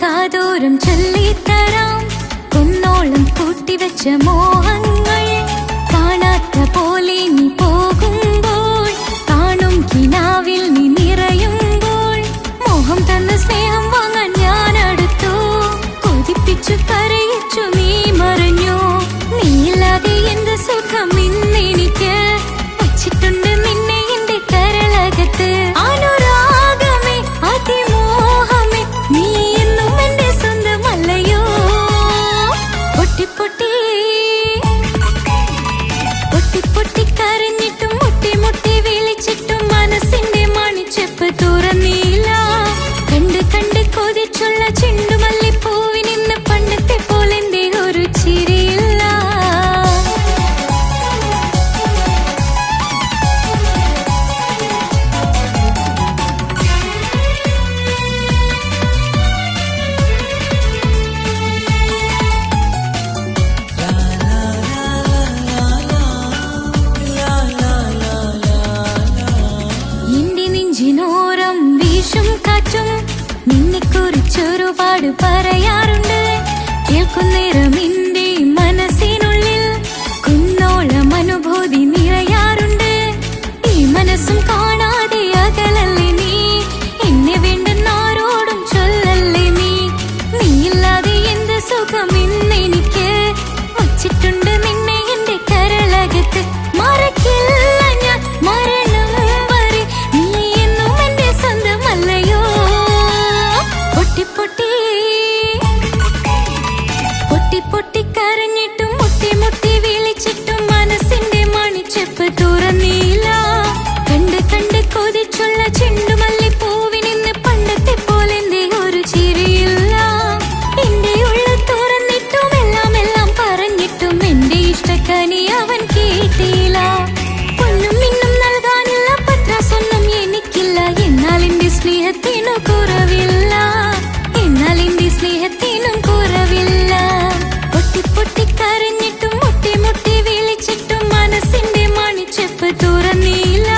കാതോരം ചൊല്ലിത്തരാം കുന്നോളം കൂട്ടിവെച്ച മോഹങ്ങൾ കാണാത്ത പോലെ നീ പോകുമ്പോൾ കാണും കിനാവിൽ നീ നിറയുമ്പോൾ മോഹം തന്ന സ്നേഹം വാങ്ങാൻ ഞാൻ അടുത്തു കൊതിപ്പിച്ചു കരയിച്ചു നീ കുറിച്ചൊരുപാട് പറയാറുണ്ട്. കേൾക്കുന്നേരം എന്റെ മനസ്സിനുള്ളിൽ കുന്നോളം അനുഭൂതി നിറയാറുണ്ട്. ഈ മനസ്സും കാണാതെ അകലല്ലേ നീ, എന്നെ വേണ്ടെന്നാരോടും ചൊല്ലല്ലേ നീ. നീയില്ലാതെ എന്ത് സുഖം ഇന്നെനിക്ക്, വച്ചിട്ടുണ്ട് നിന്നെ എന്റെ കരളകത്ത്. മറക്കില്ല ഞാൻ മരണം വരെ, നീ എന്നും എന്റെ സ്വന്തമല്ലയോ. പൊട്ടി പൊട്ടി പൊട്ടി പൊട്ടി കരഞ്ഞിട്ടും മുട്ടി മുട്ടി വിളിച്ചിട്ടും മനസ്സിന്റെ മണിച്ചെപ്പ് തുറന്നില്ല. കണ്ട് കണ്ട് കൊതിച്ചുള്ള ചെണ്ടുമല്ലിപ്പൂവിനിന്ന് പണ്ടത്തെ പോലെ എന്റെ ഒരു ചിരിയില്ല. എന്റെ ഉള്ളിൽ തുറന്നിട്ടും എല്ലാം എല്ലാം പറഞ്ഞിട്ടും എന്റെ ഇഷ്ടക്കനി അവൻ കേട്ടില്ല. പൊന്നും മിന്നും നൽകാനുള്ള പത്രാസൊന്നും എനിക്കില്ല. എന്നാൽ എന്റെ സ്നേഹത്തിനു കുറവില്ല, എന്നാൽ എന്റെ സ്നേഹത്തിനും കുറവില്ല. പൊട്ടി പൊട്ടി കരഞ്ഞിട്ടും മുട്ടി മുട്ടി വിളിച്ചിട്ടും മനസ്സിന്റെ മണിച്ചെപ്പ് തുറന്നില്ല.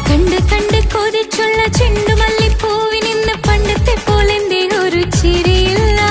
കണ്ട് കണ്ട് കൊതിച്ചുള്ള ചെണ്ടുമല്ലിപ്പൂവിനിന്ന് പണ്ടത്തെ പോലെ എന്റെ ഒരു ചിരിയില്ല.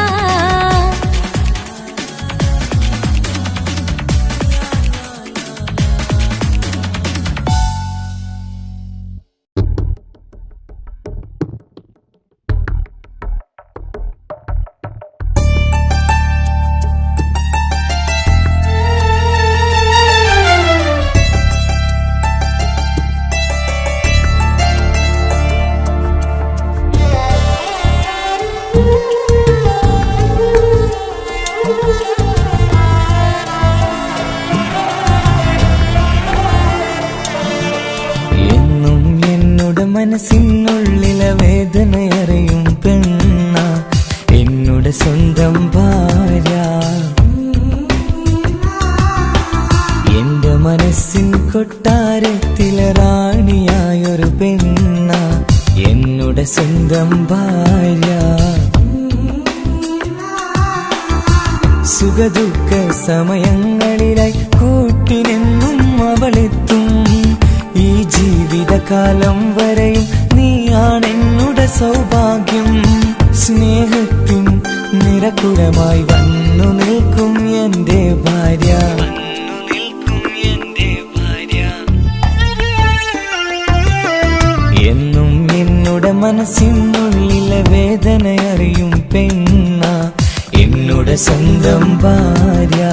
എന്നും എന്നോട് മനസ്സിനുള്ളിലെ വേദനയറിയും പെണ്ണ, എന്നോട് സ്വന്തം ഭാര്യ. എന്റെ മനസ്സിൻ കൊട്ടാരത്തിലെ റാണിയായൊരു പെണ്ണ, എന്നോട് സ്വന്തം ഭാര്യ. സുഖദുഃഖ സമയങ്ങളിലായി കൂട്ടിനെന്നും അവളെത്തും. ഈ ജീവിതകാലം വരെയും നീയാണെന്നുടെ സൗഭാഗ്യം. സ്നേഹത്തിൻ നിറകുടമായി വന്നു നിൽക്കും എന്റെ ഭാര്യ. എന്നും എന്നോട് മനസ്സിനുള്ളിലെ വേദനയറിയും പെണ്ണ, എന്നോട് സ്വന്തം ഭാര്യ.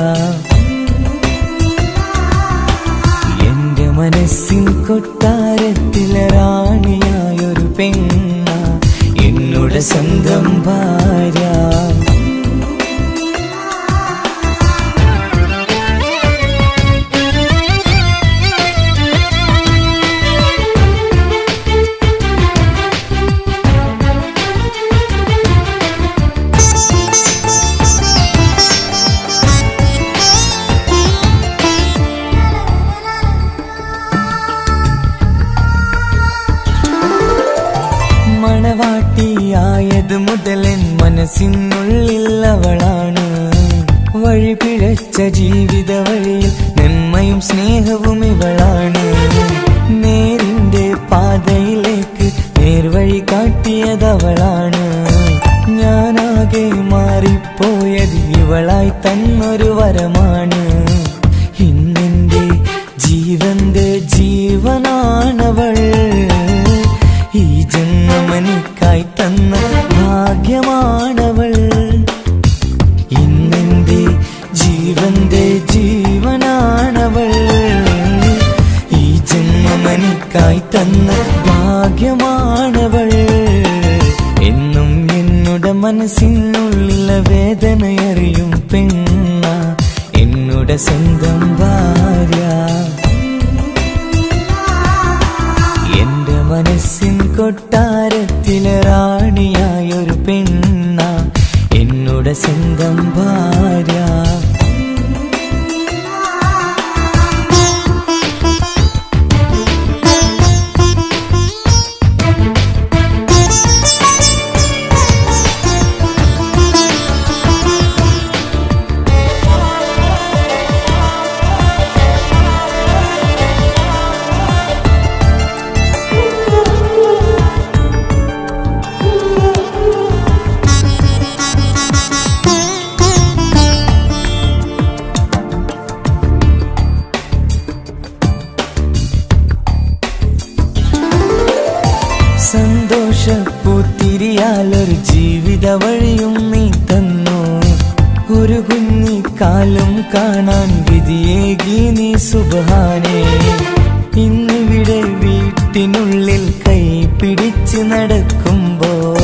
എന്റെ മനസ്സിൻ കൊട്ടാരത്തിലെ റാണിയായൊരു പെണ്ണ, എന്നോട് സ്വന്തം ഭാര്യ. മണവാട്ടിയായത് മുതലൻ മനസ്സിനുള്ളിൽ അവളാണ്. വഴി പിഴച്ച ജീവിത വഴിയിൽ നന്മയും സ്നേഹവും ഇവളാണ്. നേരിന്റെ പാതയിലേക്ക് നേർവഴി കാട്ടിയതവളാണ്. ഞാനാകെ മാറിപ്പോയത് ഇവളായി തന്നൊരു വരമാണ്. ഇന്നെന്റെ ജീവന്റെ ജീവനാണവൾ. ഈ ജന്മമെനിക്കായി തന്ന ഭാഗ്യമാണവൾ. ഇന്നെന്റെ ജീവന്റെ ജീവനാണവൾ. ഈ ജന്മമെനിക്കായി തന്ന ഭാഗ്യമാണവൾ. എന്നും എന്നുടെ മനസ്സിനുള്ളിലെ വേദനയറിയും പെണ്ണ, എന്നുടെ സ്വന്തം ഭാര്യ. എന്റെ മനസ്സിൻ കൊട്ടാരത്തിലെ റാണിയായൊരു പെണ്ണ, എന്നോട് സ്വന്തം ഭാര്യ. ജീവിത വഴിയും നീ തന്നു. ഒരു കുഞ്ഞിക്കാലം കാണാൻ വിധിയേകി നീ സുബ്ഹാനേ. ഇന്നിവിടെ വീട്ടിനുള്ളിൽ കൈ പിടിച്ച് നടക്കുമ്പോൾ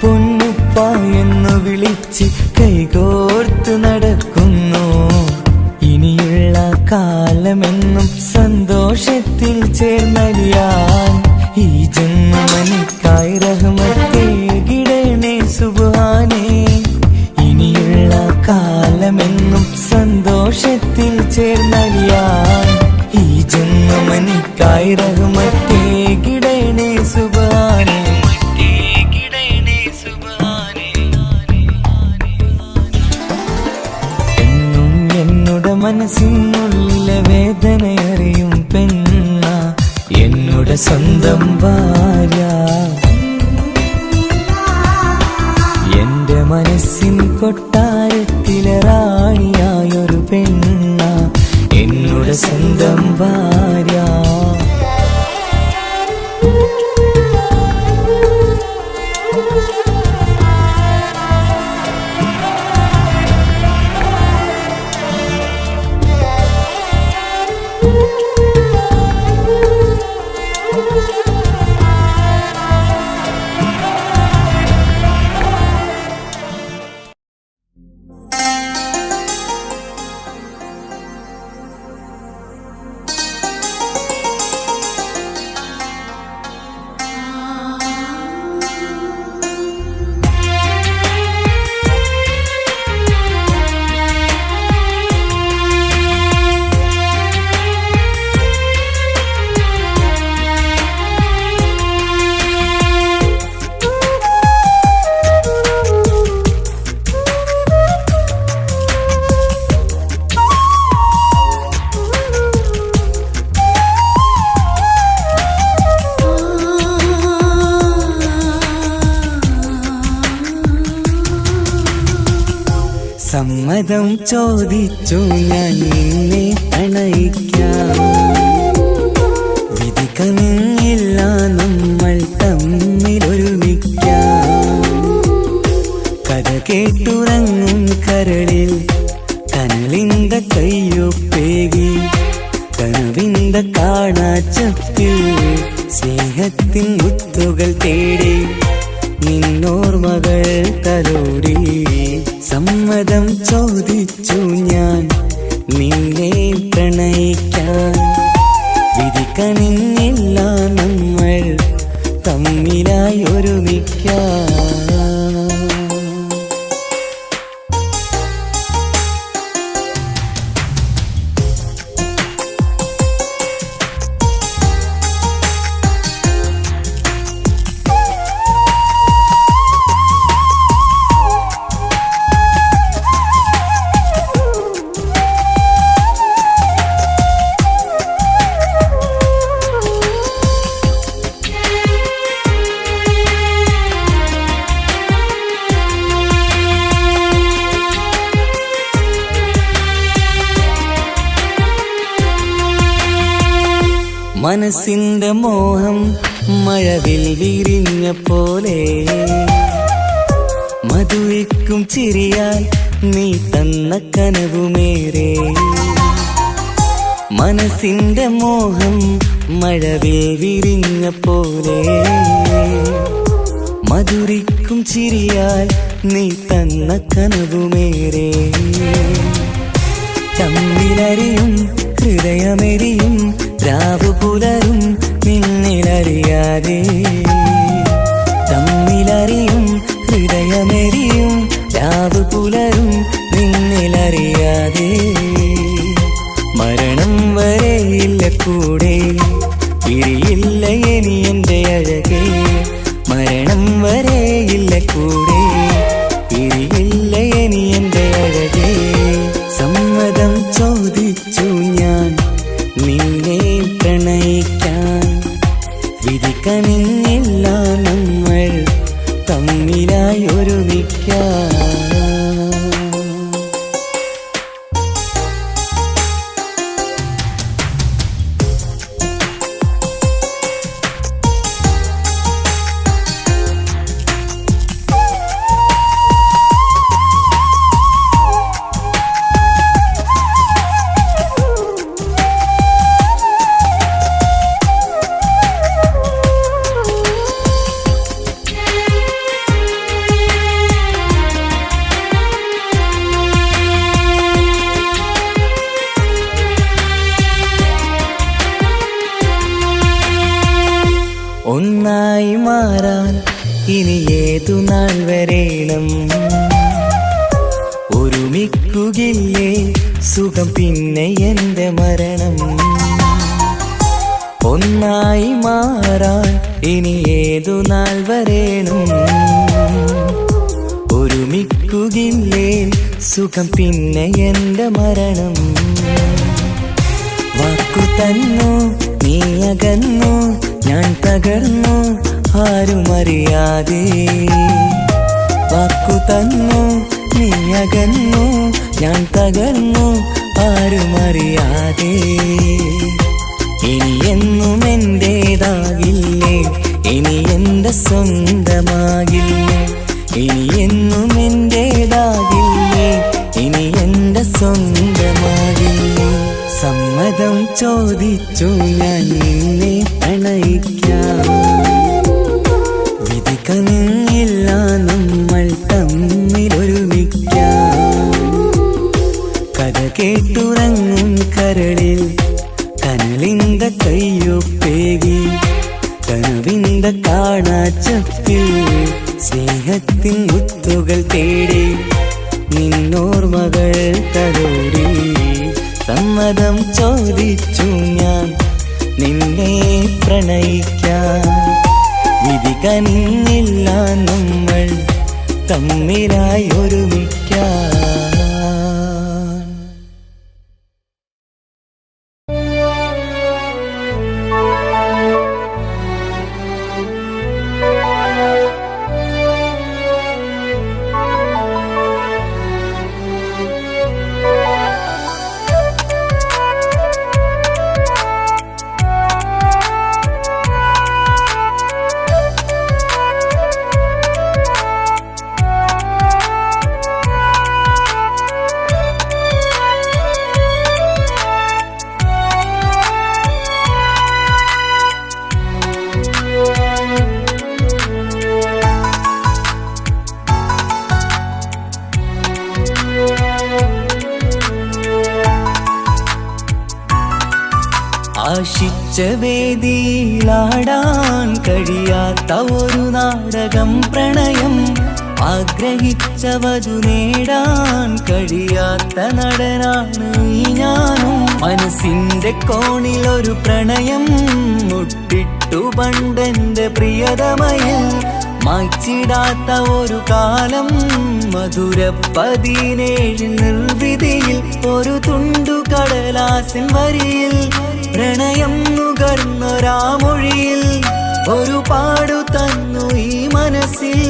പൊന്നുപ്പ എന്നു വിളിച്ച് കൈകോർത്ത് നടക്കുന്നു. ഇനിയുള്ള കാലമെന്നും സന്തോഷത്തിൽ ചേർന്നലിയാൻ ഈ ജന്മനിക്കായി റഹ്മത്തേകിടണേ സുബ്ഹാനേ. ഇനിയുള്ള കാലമെന്നും സന്തോഷത്തിൽ ചേർന്നലിയാൻ ഈ ജന്മനിക്കായി റഹ്മത്തേകിടണേ സുബ്ഹാനേ. എന്നും എന്നുടെ മനസ്സിനുള്ളിലെ വേദനയറിയും പെണ്ണ എന്നുടെ സ്വന്തം ഭാര്യ. എന്റെ മനസ്സിൻ കൊട്ടാരത്തിലെ റാണിയായൊരു പെണ്ണ എന്നുടെ സ്വന്തം ഭാര്യ. സമ്മതം ചോദിച്ചു ഞാൻ നിന്നെ പ്രണയിക്കാം. വിധി കനിഞ്ഞില്ല നമ്മൾ തമ്മിലൊരുമിക്കാം. കഥ കേട്ടുറങ്ങും കരളിൽ കനലിന്ത കയ്യൊപ്പേകി കനവിന്ത കാണാച്ചപ്പിൽ സ്നേഹത്തിൻ മുത്തുകൾ തേടി നിന്നോർമകൾ തലോടി. സമ്മതം ചോദിച്ചു ഞാൻ നിന്നെ പ്രണയിക്കാൻ. വിധി കനിഞ്ഞില്ല നമ്മൾ തമ്മിലായി ഒരുമിക്കാം. മനസ്സിന്റെ മോഹം മഴവിൽ വിരിഞ്ഞ പോലെ മധുരിക്കും ചിരിയാൽ നീ തന്ന കനവുമേറെ. മനസ്സിന്റെ മോഹം മഴവിൽ വിരിഞ്ഞ പോലെ മധുരിക്കും ചിരിയാൽ നീ തന്ന കനവുമേറെ. തമ്മിലറിയും ഹൃദയമെരിയും രാവു പുലരും നിന്നിലറിയാതെ. തമ്മിലറിയും ഹൃദയമെരിയും രാവു പുലരും നിന്നിലറിയാതെ. മരണം വരെയില്ല കൂടെ പിരിയില്ല ഇനി എൻ്റെ അഴകേ. മരണം വരെയില്ല കൂടെ പിരിയില്ല ഇനി എൻ്റെ അഴകേ. സമ്മതം ചോദിച്ചു ഞാൻ നിന്നെ പ്രണയിക്കാൻ. വിധി കനിഞ്ഞില്ല നമ്മൾ തമ്മിലായി ഒരുമിക്കാം. ഒരുമിക്കുകയില്ലേ സുഖം പിന്നെ എന്റെ മരണം. ഒന്നായി മാറാൻ ഇനി ഏതു നാൾ വരേണം. ഒരുമിക്കുകയില്ലേ സുഖം പിന്നെ എന്റെ മരണം. വാക്കു തന്നു നീ അകന്നു ഞാൻ തകർന്നു ആരുമറിയാതെ. വാക്കു തന്നു നീ അകന്നു ഞാൻ തകർന്നു ആരുമറിയാതെ. ഇനി എന്നും എന്റേതാകില്ലേ, ഇനി എന്റെ സ്വന്തമാകില്ലേ. ഇനി എന്നും എന്റേതാകില്ലേ, ഇനി എന്റെ സ്വന്തമാകില്ലേ. സമ്മതം ചോദിച്ചു ഞാൻ നിന്നെ പ്രണയിക്കാം. വിധി കനിഞ്ഞില്ല നമ്മൾ തമ്മിലൊരുമിക്കാം. കഥ കേട്ടുറങ്ങും കരളിൽ കനലിന്ത കയ്യൊപ്പേകി. കനവിന്ത കാണാച്ചപ്പിൽ സ്നേഹത്തിൻ മുത്തുകൾ തേടി. നിന്നോർമകൾ തലോടി. സമ്മതം ചോദിച്ചു ഞാൻ നിന്നെ പ്രണയിക്കാം. വിധി കനിഞ്ഞില്ല നമ്മൾ തമ്മിലായി ഒരുമിക്കാം. ആശിച്ച വേദിയിലാടാൻ കഴിയാത്ത ഒരു നാടകം പ്രണയം. ആഗ്രഹിച്ചവതു നേടാൻ കഴിയാത്ത നടനാണ് ഈ ഞാനും. മനസ്സിന്റെ കോണിലൊരു പ്രണയം മുട്ടിട്ടു പണ്ടെന്റെ പ്രിയതമയിൽ. മായ്ച്ചിടാത്ത ഒരു കാലം മധുര 17 നിർവിധിയിൽ. ഒരു തുണ്ടു കടലാസിൻ വരിയിൽ പ്രണയം നുകർന്നൊരാമൊഴിയിൽ. ഒരു പാടു തന്നു ഈ മനസ്സിൽ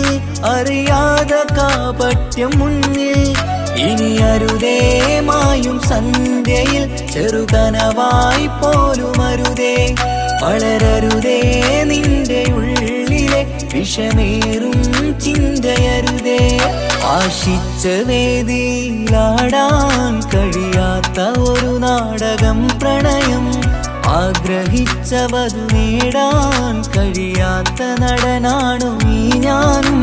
അറിയാതെ കാപട്യം മുന്നിൽ. ഇനി അരുതേ മായും സന്ധ്യയിൽ ചെറുകനവായി പോലും അരുതേ. വളരരുതേ നിന്റെ ഉള്ളിലെ വിഷമേറും ചിന്തയരുതേ. ആശിച്ച വേദിയിലാടാൻ കഴിയാത്ത ഒരു നാടകം പ്രണയം. ആഗ്രഹിച്ചവതു നേടാൻ കഴിയാത്ത നടനാണു ഈ ഞാനും.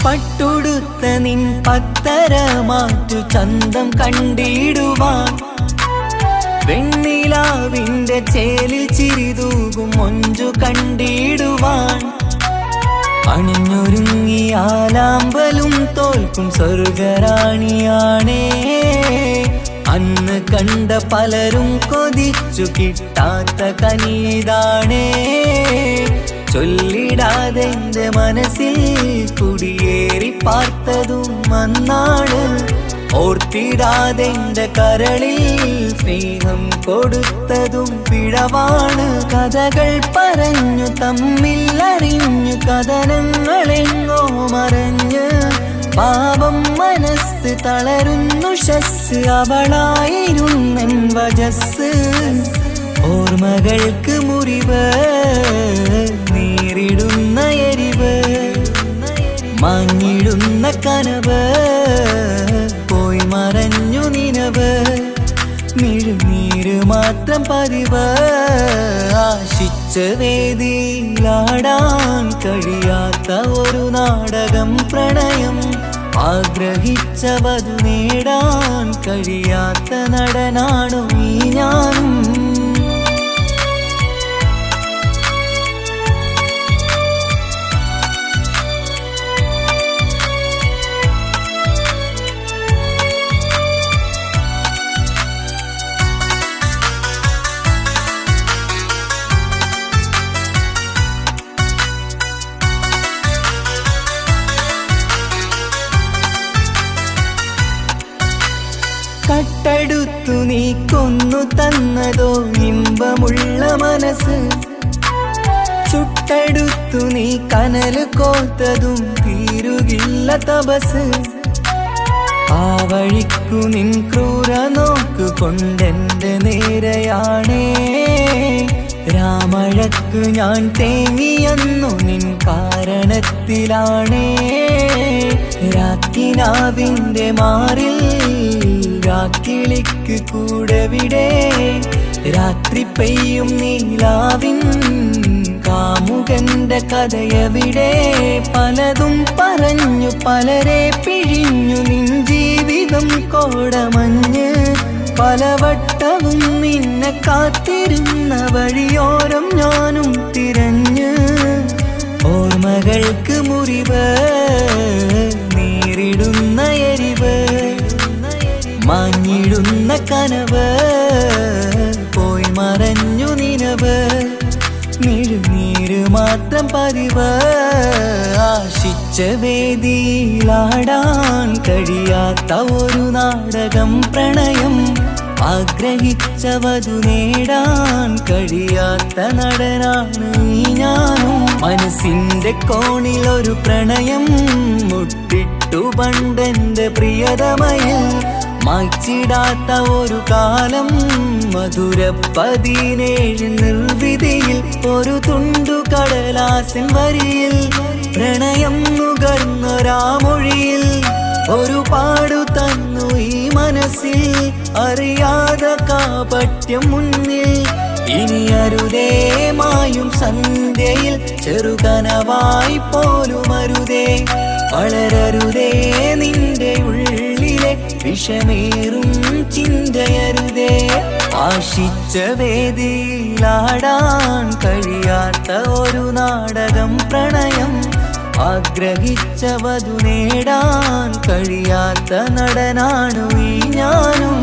പട്ടുടുത്ത നിൻ പത്തര മാറ്റു ചന്തം കണ്ടിടുവാൻ. വെണ്ണിലാവിന്റെ ചേലിൽ ചിരിതൂകും മൊഞ്ചു കണ്ടിടുവാൻ. അണിഞ്ഞൊരുങ്ങിയാലാമ്പലും തോൽക്കും സ്വർഗറാണിയാണേ. അന്ന് കണ്ട പലരും കൊതിച്ചു കിട്ടാത്ത കനിതാണേ. ചൊല്ലിടാതെ എന്റെ മനസ്സിൽ കുടിയേറി പാർത്തതും അന്നാണ്. ഓർത്തിടാതെ എന്റെ കരളിൽ സ്നേഹം കൊടുത്തതും പിഴവാണ്. കഥകൾ പറഞ്ഞു തമ്മിൽ അറിഞ്ഞു കഥനങ്ങളെങ്ങോ മറഞ്ഞ്. പാപം മനസ്സ് തളരുന്നു ഷസ് അവളായിരുന്നെൻ വജസ്. ഓർമ്മകൾക്ക് മുറിവ് നേരിടുന്ന എരിവ് മാഞ്ഞിടുന്ന കനവ് പോയി മറഞ്ഞു നിനവ് മിഴുനീര് മാത്രം പതിവ് ആശിച്ച വേദിയിലാടാൻ കഴിയാത്ത ഒരു നാടകം പ്രണയം ആഗ്രഹിച്ച വധു നേടാൻ കഴിയാത്ത നടനാണു ഈ ഞാനും കട്ടെടുത്തു നീ കൊന്നു തന്നതോ ഇമ്പമുള്ള മനസ്സ് ചുട്ടെടുത്തു നീ കനല് കോത്തതും തീരുകില്ല തപസ് ആ വഴിക്കു നിൻ ക്രൂര നോക്കു കൊണ്ടെന്റെ നേരെയാണേ രാമഴക്കു ഞാൻ തേങ്ങിയെന്നു നിൻ കാരണത്തിലാണേ രാക്കിനാവിന്റെ മാറിൽ രാക്കിളിക്ക് കൂടെവിടെ രാത്രി പെയ്യും നീലാവിൻ കാമുകന്റെ കഥയവിടെ പലതും പറഞ്ഞു പലരെ പിഴിഞ്ഞു നിൻ ജീവിതം കോടമഞ്ഞ് പലവട്ടവും നിന്നെ കാത്തിരുന്ന വഴിയോരം ഞാനും തിരഞ്ഞ് ഓർമ്മകൾക്ക് മുറിവ് നേരിടുന്ന എരിവ് മാഞ്ഞിടുന്ന കനവ് പോയി മറഞ്ഞു നിനവ് മിഴുനീര് മാത്രം പതിവ് ആശിച്ച വേദിയിലാടാൻ കഴിയാത്ത ഒരു നാടകം പ്രണയം ആഗ്രഹിച്ച വധു നേടാൻ കഴിയാത്ത നടനാണ് ഈ ഞാനും മനസ്സിന്റെ കോണിൽ ഒരു പ്രണയം മുട്ടിട്ടു പണ്ടെന്റെ പ്രിയതമയിൽ മായ്ച്ചിടാത്ത ഒരു കാലം മധുര 17 നിർവിധിയിൽ ഒരു തുണ്ടു കടലാസിൻ വരിയിൽ പ്രണയം നുകർന്നൊരാമൊഴിയിൽ ഒരു പാടു തന്നു ഈ മനസ്സിൽ അറിയാതെ കാപട്യം മുന്നിൽ ഇനി അരുതേ മായും സന്ധ്യയിൽ ചെറുകനവായി പോലും അരുതേ വളരരുതേ നിന്റെ ഉള്ളിലെ വിഷമേറും ചിന്തയരുതേ ആശിച്ച വേദിയിലാടാൻ കഴിയാത്ത ഒരു നാടകം പ്രണയം ആഗ്രഹിച്ച വധു നേടാൻ കഴിയാത്ത നടനാണു ഈ ഞാനും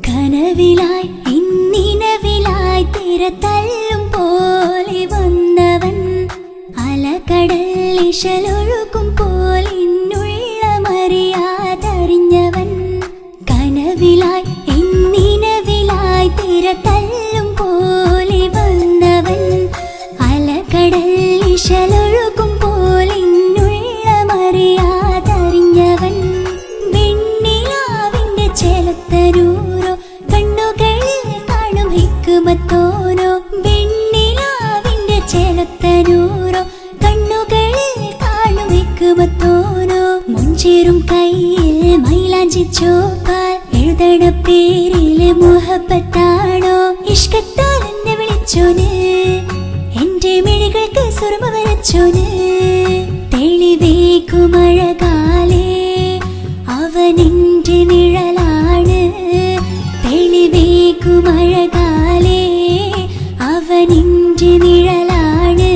കനവിലായി ഇന്നിനവിലായി തിരതല്ലും പോലെ വന്നവൻ അലകടൽ ഇശലൊഴുകും പോലിന്നുള്ള മറിയാതറിഞ്ഞവൻ കനവിലായി ഇന്നിനവിലായി തിരതല്ലും പോലെ വന്നവൻ അലകടൽ ഇശലൊഴുകും പോലിന്നുള്ള മറിയാതറിഞ്ഞവൻ വെണ്ണിലാവിന്റെ ചെലത്തരൂരോ കണ്ണുകളിൽ കാണും ഹിക്കുമത്തോനോ വെണ്ണിലാവിന്റെ ചെലത്തരൂരോ കണ്ണുകളിൽ കാണും ഹിക്കുമത്തോനോ മുഞ്ചേറും കയ്യിൽ മൈലാഞ്ചി ചോപ്പാൽ എഴുതണ പേരില് മുഹബത്താണോ ഇഷ്കത്താൽ എന്നെ വിളിച്ചോന് എന്റെ മിഴികൾക്ക് സുറുമ വരച്ചോന് തെളിവേക്കുമഴകാലേ അവനെന്റെ നിഴലാണ് തെളിവേക്കുമഴകാലേ അവനെന്റെ നിഴലാണ്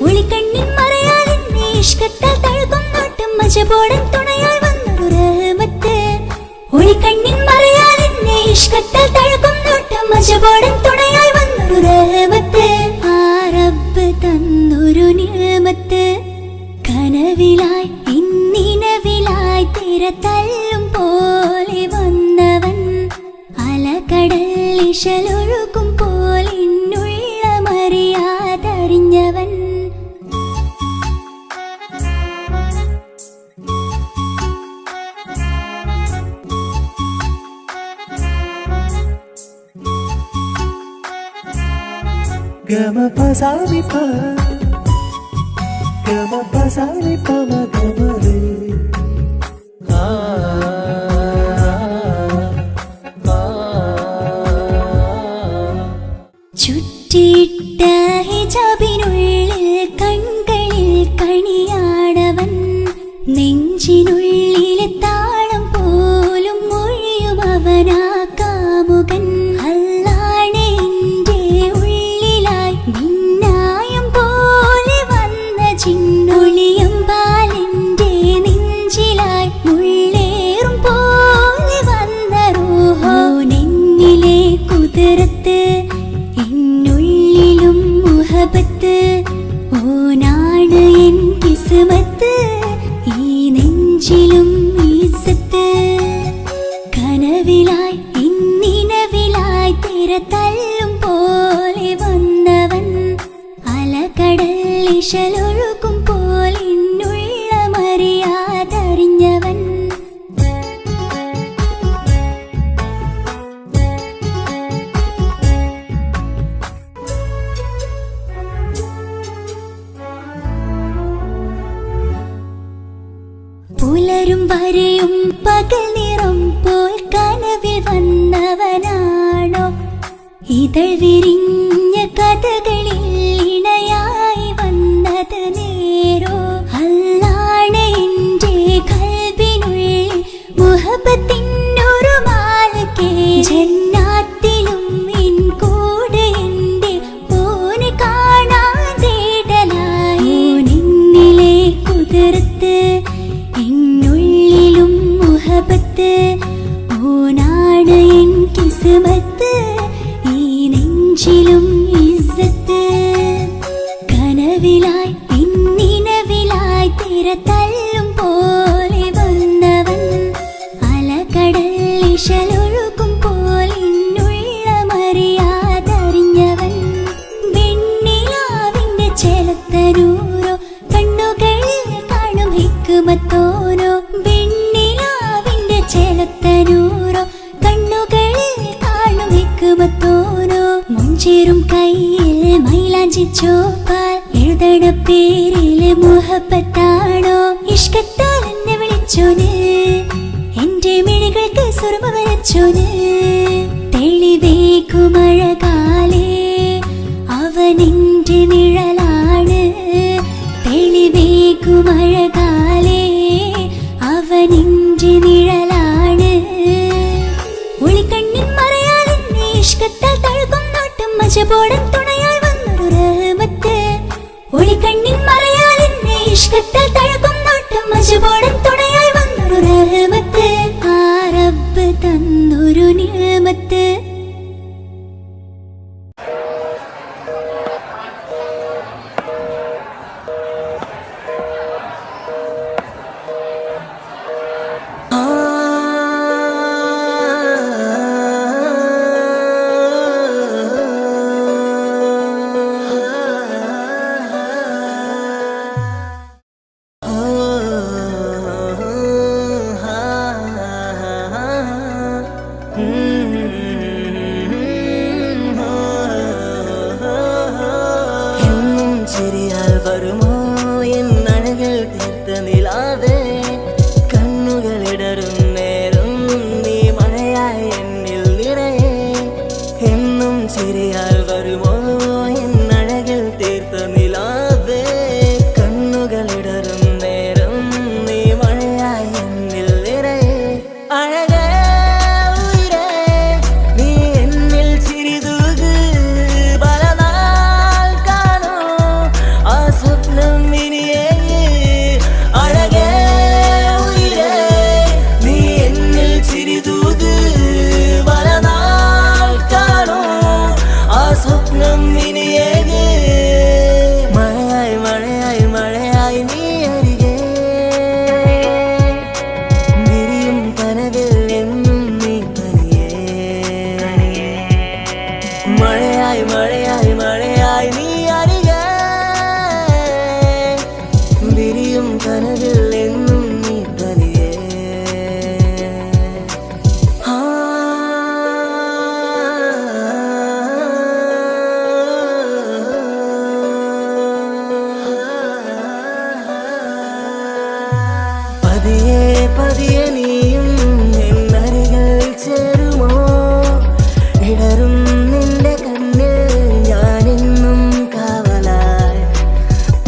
ഒളിക്കണ്ണിൻ മറയാലെന്നെ ഇഷ്കത്താൽ തഴുകും നോട്ടും മജബോടൻ തുണയായി വന്നൊരു റഹ്മത്ത് ഒളിക്കണ്ണിൻ മറയാലെന്നെ ഇഷ്കത്താൽ തഴുകും നോട്ടും മജബോടൻ തുണയായി വന്നൊരു റഹ്മത്ത് ആ റബ്ബ് തന്നൊരു നിഅമത്ത് കനവിലായി ഇന്നി തിരതല്ലും പോലെ വന്നവൻ അലകടൽ ഇശലൊഴുകും പോലെ മറിയാതറിഞ്ഞവൻ ഗമ പസാനി പ ഗമ പസാനി പമ ഗമരേ ആ ചുറ്റിയിട്ട ഹിജാബിനുള്ളിൽ കൺകളിൽ കണിയാടവൻ നെഞ്ചിനുള്ളിലെ താളം പോലും മൊഴിയും അവനാ കാമുകൻ അല്ലാണെ എൻ്റെ ഉള്ളിലായി മിന്നായം പോലെ വന്ന ചിന്നൊളിയും പാലിൻ്റെ നെഞ്ചിലായി മുള്ളേറും പോലെ വന്ന റൂഹോ നെന്നിലെ കുതിരത്ത് എന്നുള്ളിലും മുഹബത്ത് ഓനാണ് എൻ കിസ്മത്ത് ഈ നെഞ്ചിലും ഈസത്ത് കനവിലായി ഇന്നിനവിലായി തിരതല്ലും പോലെ വന്നവൻ അലകടൽ ഇശലൊഴുകും പോലെ എന്നുള്ള മറിയാതറിഞ്ഞവൻ പുലരും വരെയും പകൽ നിറം പോൽ കനവിൽ വന്നവനാണോ ഇതൾ വിരിഞ്ഞ കഥകളിൽ ഇണയായി വന്നത് നേരോ അല്ലാണ് എൻ്റെ കൽബിനുള്ളിൽ മുഹബത്തിനൊരു മാലക്കേ ജന്നാത്തിലും എൻ കൂടെ എൻ്റെ ഓനെ കാണാൻ തേടലായി നിന്നിലെ കുതിർത്ത് എന്നുള്ളിലും മുഹബത്ത് ഓനാണ് എൻ കിസ്മത്ത് ഈ നെഞ്ചിലും ഇസ്സത്ത് കനവിലായി ഇന്നിനവിലായി തിരതല്ലും പോലെ വന്നവൻ അലകടൽ ഇശലൊഴുകും പോലെ എന്നുള്ള മറിയാതറിഞ്ഞവൻ വെണ്ണിലാവിന്റെ ചെലത്തനൂരോ കണ്ണുകളിൽ കാണും ഹിക്മത്തോനോ വെണ്ണിലാവിന്റെ ചെലത്തനൂരോ കണ്ണുകളിൽ കാണും ഹിക്മത്തോനോ മുഞ്ചേറും കയ്യിൽ മൈലാഞ്ചി ചോപ്പാൽ എഴുതണ പേരില് മുഹബത്താണോ ഇഷ്കത്താൽ എന്നെ വിളിച്ചോന് എന്റെ മിഴികൾക്ക് സുറുമ വരച്ചോന് തെളിവേക്കുമഴകാലേ അവനെന്റെ നിഴലാണ് തെളിവേക്കുമഴകാലേ അവനെന്റെ നിഴലാണ് ഒളിക്കണ്ണിൻ മറയാൽ എന്നെ ഇഷ്കത്താൽ തഴുകും നോട്ടം മജബോടൻ തുണയായി വന്നൊരു റഹ്മത്ത് ഒളിക്കണ്ണിൻ മറയാൽ എന്നെ ഇഷ്കത്താൽ തഴുകും നോട്ടം മജബോടൻ തുണയായി വന്നൊരു റഹ്മത്ത് ആ റബ്ബ് തന്നൊരു നിഅമത്ത് പതിയെ പതിയെ നീയും എന്നരികൾ ചേരുമോ ഇടറും നിന്റെ കണ്ണിൽ ഞാനെന്നും കാവലായി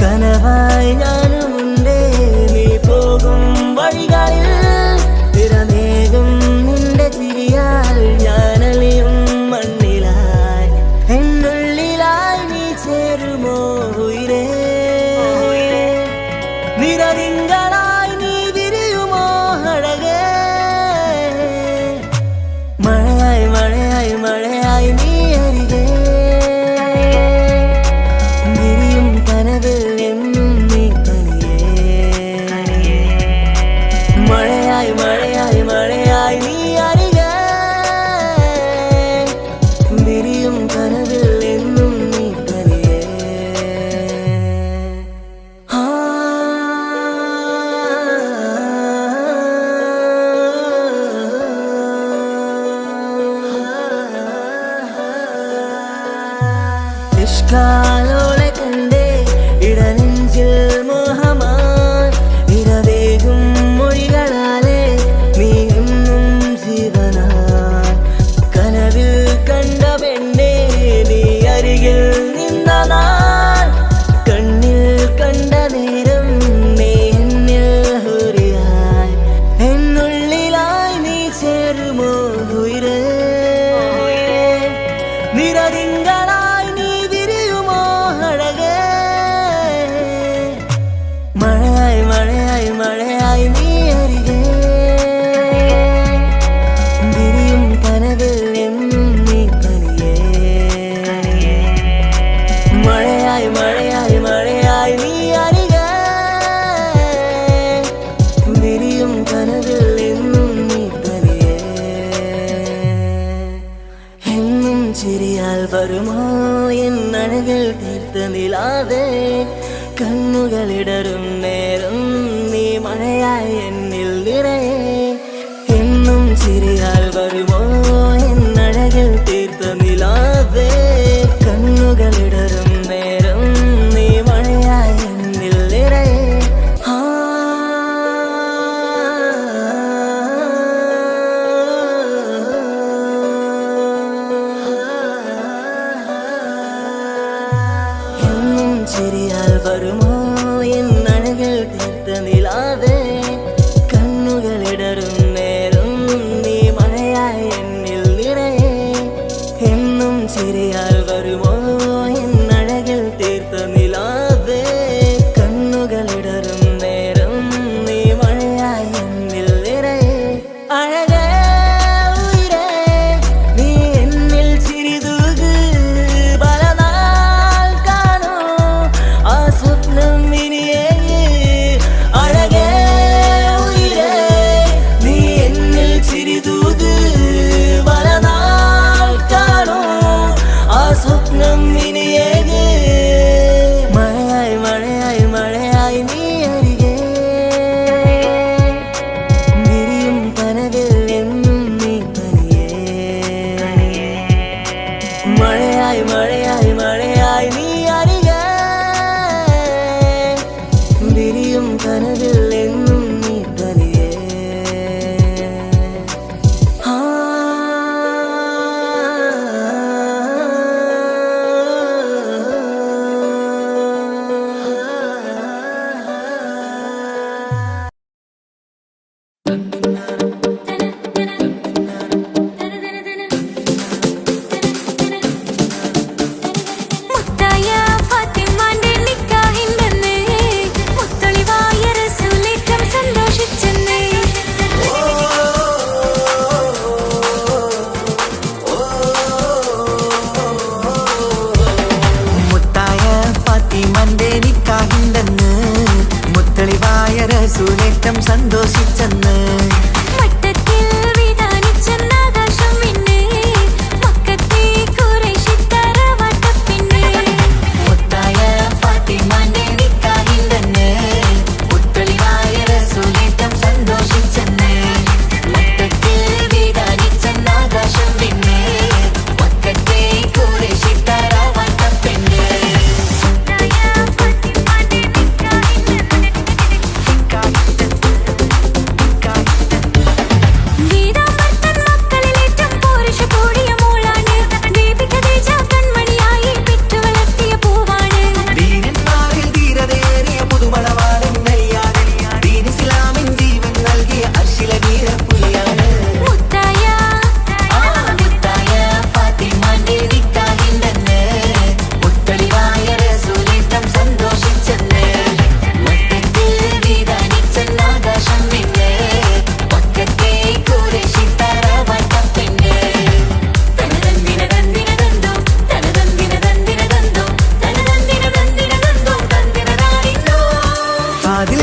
കനവായി ഞാനുമുണ്ടേ നീ പോകും വഴികളിൽ തിരനേകും നിന്റെ ചിരിയാൽ ഞാനലിയും മണ്ണിലായി എന്നുള്ളിലായി നീ ചേരുമോ ഉയിരേ നിറതിങ്കളായി നീ വിരിയുമോ അഴകേ മഴയായി മഴയായി മഴയായി നീ അരികെ വിരിയും കനവിൽ എന്നും നീ തനിയേ മഴയായി മഴയായി മഴയായി നീ അരികെ വിരിയും കനവിൽ എന്നും നീ തനിയേ ഇഷ്കാലോളെ കണ്ടേ ഇടനെഞ്ചിൽ മോഹമായി ഇരവേകും മൊഴികളാലേ നീ എന്നും ജീവനായി കനവിൽ കണ്ട പെണ്ണേ നീ അരികിൽ നിന്ന നാൾ കണ്ണിൽ കണ്ട നേരം നീ എന്നിൽ ഹുരിയായി എന്നുള്ളിലായി നീ ചേരുമോ ഉയിരേ നിറതിങ്കളായി നീ വിരിയുമോ അഴകേ മഴയായി മഴയായി മഴയായി നീ അരികെ വിരിയും കനവിൽ എന്നും നീ തനിയേ മഴയായി മഴയായി മഴയായി നീ അരികെ വിരിയും കനവിൽ എന്നും നീ തനിയേ എന്നും ചിരിയാൽ വരുമോ എന്നഴകിൽ തീർത്ത നിലാതെ കണ്ണുകളിടറും നേരം നീ മഴയായി എന്നിൽ നിറയെ എന്നും ചിരിയാൽ വരുമോ എന്നഴകിൽ തീർത്ത നിലാതെ കണ്ണുകളിടറും നേരം നീ മഴയായി എന്നിൽ നിറയെ എന്നും ചിരിയാൽ വരുമോ എന്നഴകിൽ തീർത്ത നിലാതെ കണ്ണുകളിടറും നേരം നീ മഴയായി എന്നിൽ നിറയെ എന്നും ചിരിയാൽ വരുമോ എന്നഴകിൽ തീർത്ത നിലാതെ കണ്ണുകളിടറും നേരം നീ മഴയായി എന്നിൽ നിറയെ അഴകേ ഉയിരേ നീ എന്നിൽ ചിരിതൂക് പലനാൾ കാണൂ ആ സ്വപ്നം ഇനിയേ അഴകേ ഉയിരേ നീ എന്നിൽ ചിരിതൂക് പലനാൾ കാണൂ ആ സ്വപ്നം ഇനിയേ മഴയായി മഴയായി മഴയായി നീ അരികെ വിരിയും കനവിൽ എന്നും നീ തനിയേ മഴയായി മഴയായി മഴയായി നീ അരികെ വിരിയും കനവിൽ എന്നും നീ തനിയേ മുത്തായ ഫാത്തിമാന്റെ നിക്കാഹിന്റന്ന് മുത്തളിവായ റസൂലേറ്റം സന്തോഷിച്ചെന്ന് മുത്തായ ഫാത്തിമന്റെ നിക്കാഹിന്റന്ന് മുത്തളിവായ റസൂലേറ്റം സന്തോഷിച്ചെന്ന് മട്ടത്തിൽ വിധാനിച്ചെന്നാകാശം പിന്നെ മക്കത്തെ ഖുറൈശിത്തറ വട്ടപ്പിന്നെ മുത്തായ ഫാത്തിമന്റെ നിക്കാഹിന്റന്ന് മുത്തളിവായ റസൂലേറ്റം സന്തോഷിച്ചെന്ന് മട്ടത്തിൽ വിധാനിച്ചെന്നാകാശം പിന്നെ മക്കത്തെ ഖുറൈശിത്തറ വട്ടപ്പിന്നെ മുത്തായ ഫാത്തിമാന്റെ നിക്കാഹിന്റന്ന് കാതിൽ